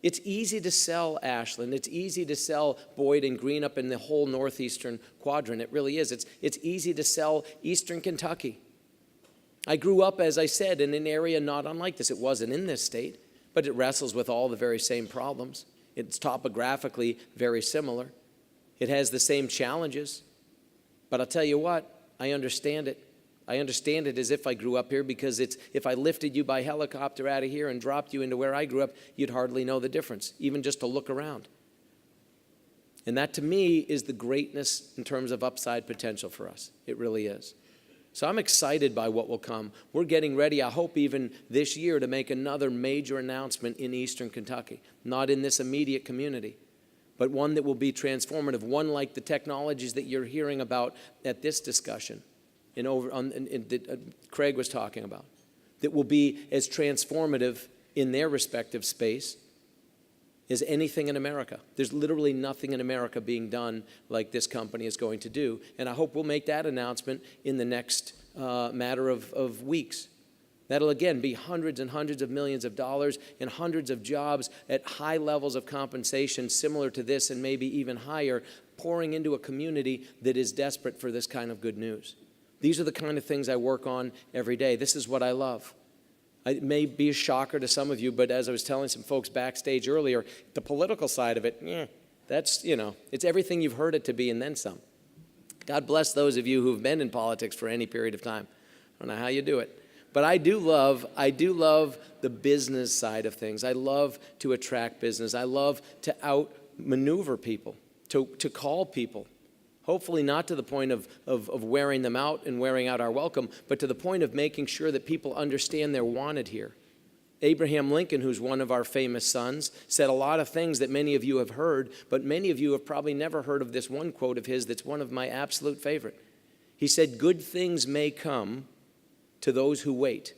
Speaker 6: It's easy to sell Ashland. It's easy to sell Boyd and Green up in the whole northeastern quadrant. It really is. It's easy to sell eastern Kentucky. I grew up, as I said, in an area not unlike this. It wasn't in this state, but it wrestles with all the very same problems. It's topographically very similar. It has the same challenges. But I'll tell you what, I understand it. I understand it as if I grew up here, because if I lifted you by helicopter out of here and dropped you into where I grew up, you'd hardly know the difference, even just to look around. And that, to me, is the greatness in terms of upside potential for us. It really is. So I'm excited by what will come. We're getting ready, I hope even this year, to make another major announcement in eastern Kentucky. Not in this immediate community, but one that will be transformative, one like the technologies that you're hearing about at this discussion, that Craig was talking about, that will be as transformative in their respective space as anything in America. There's literally nothing in America being done like this company is going to do, and I hope we'll make that announcement in the next matter of weeks. That'll again be hundreds and hundreds of millions of dollars and hundreds of jobs at high levels of compensation similar to this, and maybe even higher, pouring into a community that is desperate for this kind of good news. These are the kind of things I work on every day. This is what I love. It may be a shocker to some of you, but as I was telling some folks backstage earlier, the political side of it, that's, it's everything you've heard it to be and then some. God bless those of you who've been in politics for any period of time. I don't know how you do it. But I do love the business side of things. I love to attract business. I love to outmaneuver people, to call people. Hopefully not to the point of wearing them out and wearing out our welcome, but to the point of making sure that people understand they're wanted here. Abraham Lincoln, who's one of our famous sons, said a lot of things that many of you have heard, but many of you have probably never heard of this one quote of his that's one of my absolute favorite. He said, "Good things may come to those who wait,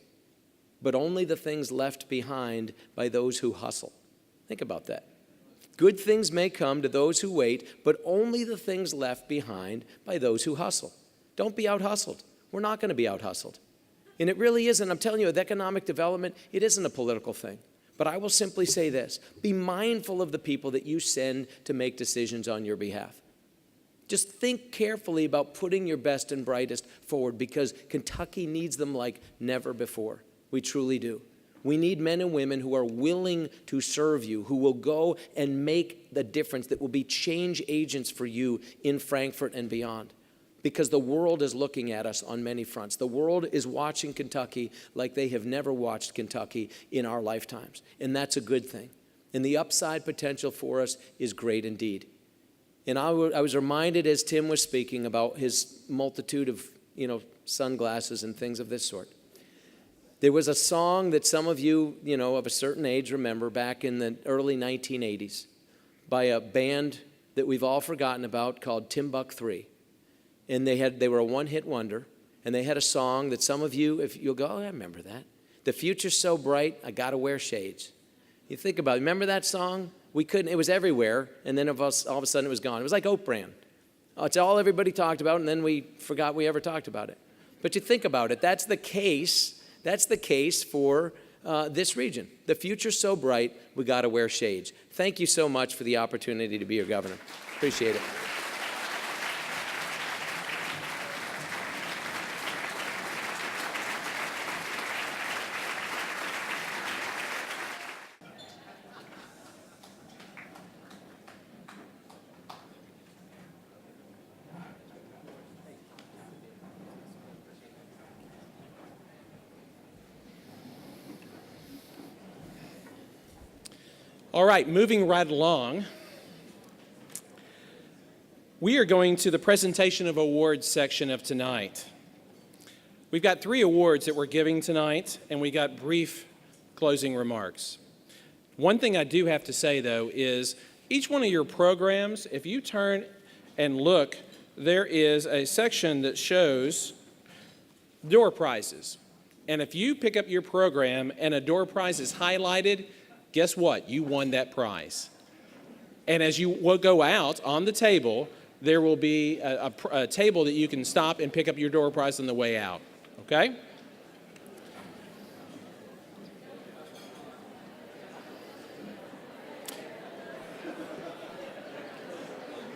Speaker 6: but only the things left behind by those who hustle." Think about that. Good things may come to those who wait, but only the things left behind by those who hustle. Don't be out-hustled. We're not going to be out-hustled. And it really isn't. I'm telling you, with economic development, it isn't a political thing. But I will simply say this. Be mindful of the people that you send to make decisions on your behalf. Just think carefully about putting your best and brightest forward, because Kentucky needs them like never before. We truly do. We need men and women who are willing to serve you, who will go and make the difference, that will be change agents for you in Frankfort and beyond. Because the world is looking at us on many fronts. The world is watching Kentucky like they have never watched Kentucky in our lifetimes. And that's a good thing. And the upside potential for us is great indeed. And I was reminded as Tim was speaking about his multitude of, sunglasses and things of this sort. There was a song that some of you, of a certain age remember back in the early 1980s by a band that we've all forgotten about called Timbuk 3. And they were a one-hit wonder, and they had a song that some of you, if you'll go, "Oh, I remember that. The future's so bright, I gotta wear shades." You think about it. Remember that song? We couldn't, it was everywhere, and then all of a sudden it was gone. It was like Oat Bran. It's all everybody talked about, and then we forgot we ever talked about it. But you think about it, that's the case for this region. The future's so bright, we gotta wear shades. Thank you so much for the opportunity to be your governor. Appreciate it.
Speaker 1: All right, moving right along. We are going to the presentation of awards section of tonight. We've got 3 awards that we're giving tonight, and we got brief closing remarks. One thing I do have to say, though, is each one of your programs, if you turn and look, there is a section that shows door prizes. And if you pick up your program and a door prize is highlighted, guess what? You won that prize. And as you will go out on the table, there will be a table that you can stop and pick up your door prize on the way out. Okay?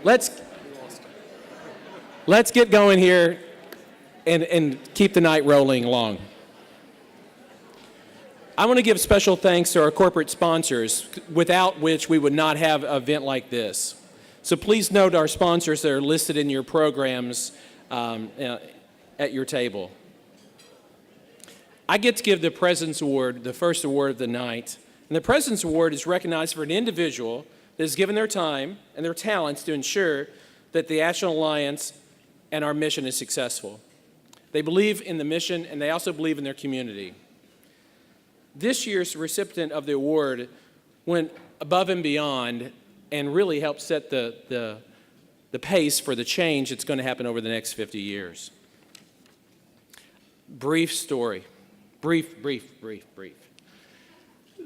Speaker 1: Let's get going here and keep the night rolling along. I want to give special thanks to our corporate sponsors, without which we would not have an event like this. So please note our sponsors that are listed in your programs at your table. I get to give the President's Award, the first award of the night. And the President's Award is recognized for an individual that has given their time and their talents to ensure that the Ashland Alliance and our mission is successful. They believe in the mission, and they also believe in their community. This year's recipient of the award went above and beyond and really helped set the pace for the change that's going to happen over the next 50 years. Brief story. Brief.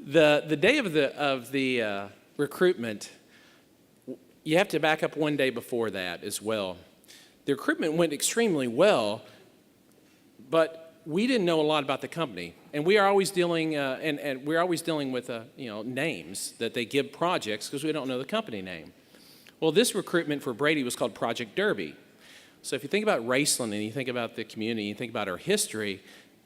Speaker 1: The day of the recruitment, you have to back up one day before that as well. The recruitment went extremely well, but we didn't know a lot about the company, and we are always dealing and we're always dealing with names that they give projects because we don't know the company name. Well, this recruitment for Brady was called Project Derby. So if you think about Raceland and you think about the community, you think about our history,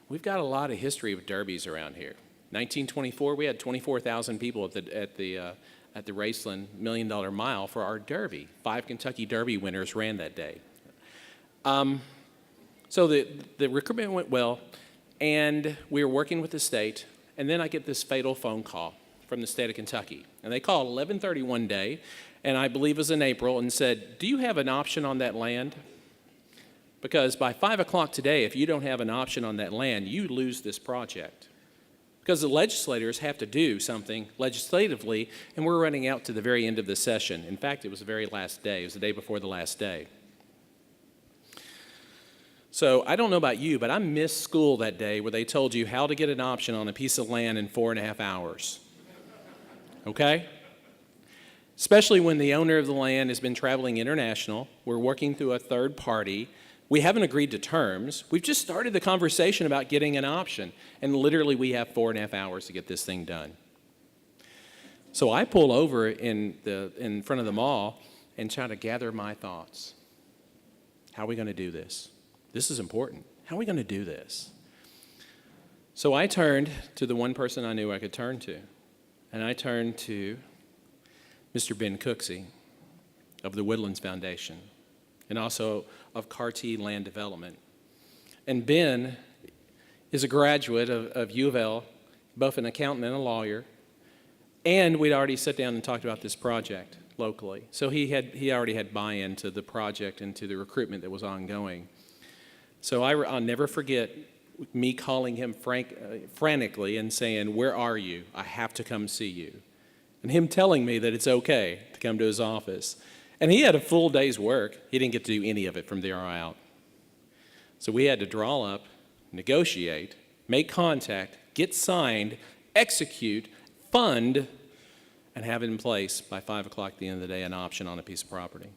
Speaker 1: we've got a lot of history of derbies around here. 1924, we had 24,000 people at the Raceland $1 Million Mile for our derby. 5 Kentucky Derby winners ran that day. So the recruitment went well, and we were working with the state, and then I get this fatal phone call from the state of Kentucky. And they called 11:30 one day, and I believe it was in April, and said, "Do you have an option on that land? Because by 5 o'clock today, if you don't have an option on that land, you lose this project." because the legislators have to do something legislatively, and we're running out to the very end of the session. In fact, it was the very last day. It was the day before the last day. So I don't know about you, but I missed school that day where they told you how to get an option on a piece of land in 4.5 hours. Okay? Especially when the owner of the land has been traveling international. We're working through a third party. We haven't agreed to terms. We've just started the conversation about getting an option. And literally we have 4.5 hours to get this thing done. So I pull over in front of the mall and try to gather my thoughts. How are we going to do this? This is important. How are we going to do this? So I turned to the one person I knew I could turn to. And I turned to Mr. Ben Cooksey of the Woodlands Foundation and also of CAR-T Land Development. And Ben is a graduate of U of L, both an accountant and a lawyer, and we'd already sat down and talked about this project locally. So he already had buy-in to the project and to the recruitment that was ongoing. So I'll never forget me calling him frantically and saying, "Where are you? I have to come see you." And him telling me that it's okay to come to his office. And he had a full day's work. He didn't get to do any of it from there on out. So we had to draw up, negotiate, make contact, get signed, execute, fund, and have it in place by 5 o'clock at the end of the day, an option on a piece of property.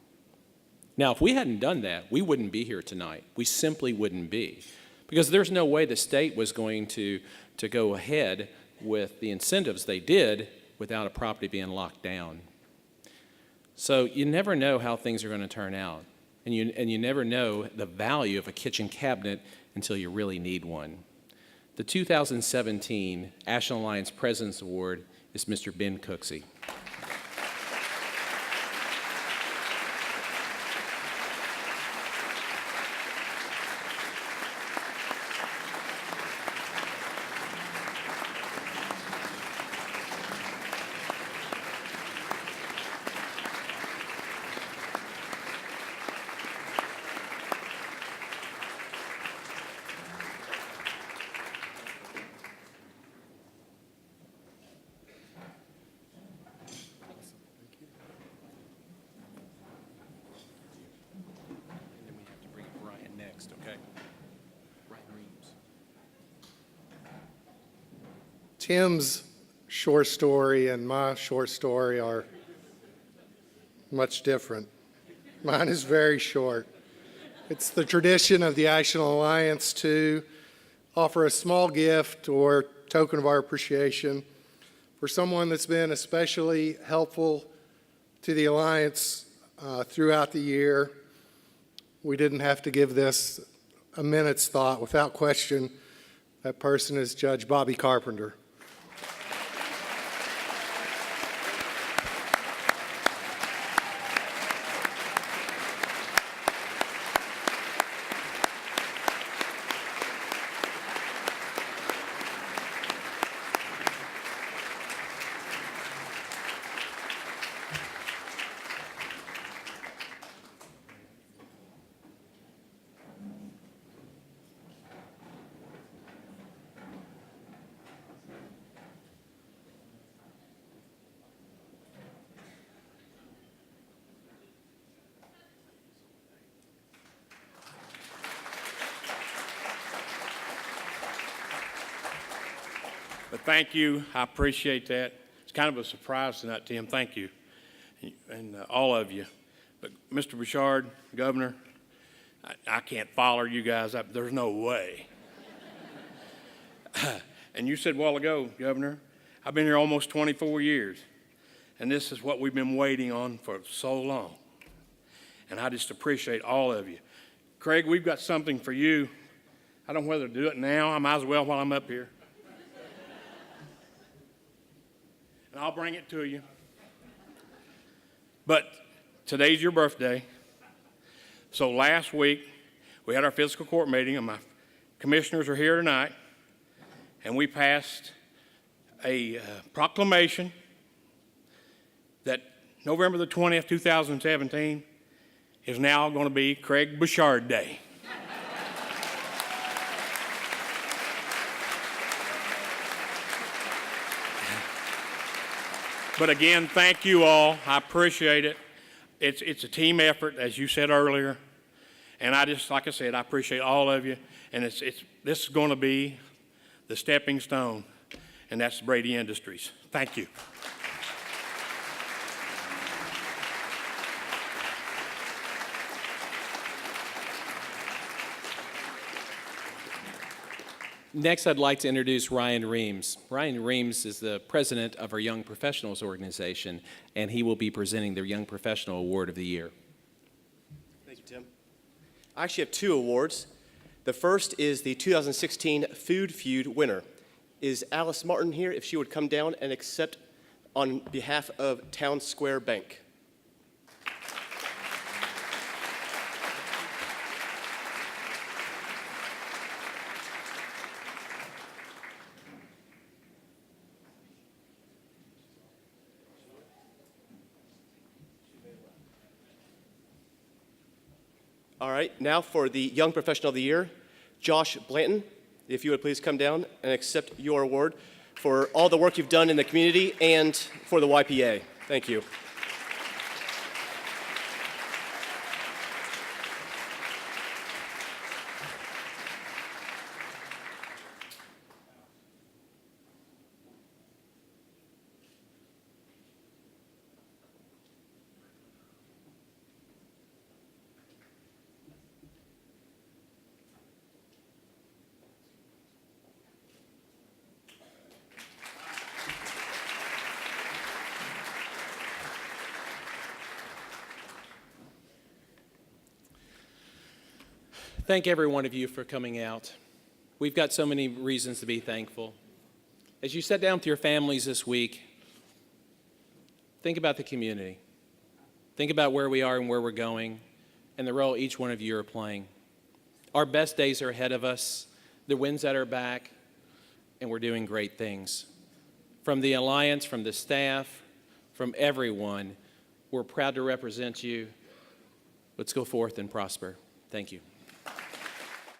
Speaker 1: Now, if we hadn't done that, we wouldn't be here tonight. We simply wouldn't be. Because there's no way the state was going to go ahead with the incentives they did without a property being locked down. So you never know how things are going to turn out. And you never know the value of a kitchen cabinet until you really need one. The 2017 Ashland Alliance President's Award is Mr. Ben Cooksey.
Speaker 2: Tim's short story and my short story are much different. Mine is very short. It's the tradition of the Ashland Alliance to offer a small gift or token of our appreciation for someone that's been especially helpful to the Alliance throughout the year. We didn't have to give this a minute's thought. Without question, that person is Judge Bobby Carpenter.
Speaker 7: But thank you. I appreciate that. It's kind of a surprise tonight, Tim. Thank you, and all of you. But Mr. Bouchard, Governor, I can't follow you guys up. There's no way. And you said a while ago, Governor, I've been here almost 24 years, and this is what we've been waiting on for so long. And I just appreciate all of you. Craig, we've got something for you. I don't know whether to do it now. I might as well while I'm up here. And I'll bring it to you. But today's your birthday. So last week, we had our fiscal court meeting, and my commissioners are here tonight, and we passed a proclamation that November the 20th, 2017 is now going to be Craig Bouchard Day. But again, thank you all. I appreciate it. It's a team effort, as you said earlier. And I just, like I said, I appreciate all of you. And this is going to be the stepping stone, and that's Brady Industries. Thank you.
Speaker 1: Next, I'd like to introduce Ryan Reams. Ryan Reams is the president of our Young Professionals organization, and he will be presenting their Young Professional Award of the Year.
Speaker 8: Thank you, Tim. I actually have two awards. The first is the 2016 Food Feud winner. Is Alice Martin here? If she would come down and accept on behalf of Town Square Bank. All right, now for the Young Professional of the Year, Josh Blanton, if you would please come down and accept your award for all the work you've done in the community and for the YPA. Thank you.
Speaker 1: Thank every one of you for coming out. We've got so many reasons to be thankful. As you sit down with your families this week, think about the community. Think about where we are and where we're going and the role each one of you are playing. Our best days are ahead of us, the wind's at our back, and we're doing great things. From the Alliance, from the staff, from everyone, we're proud to represent you. Let's go forth and prosper. Thank you.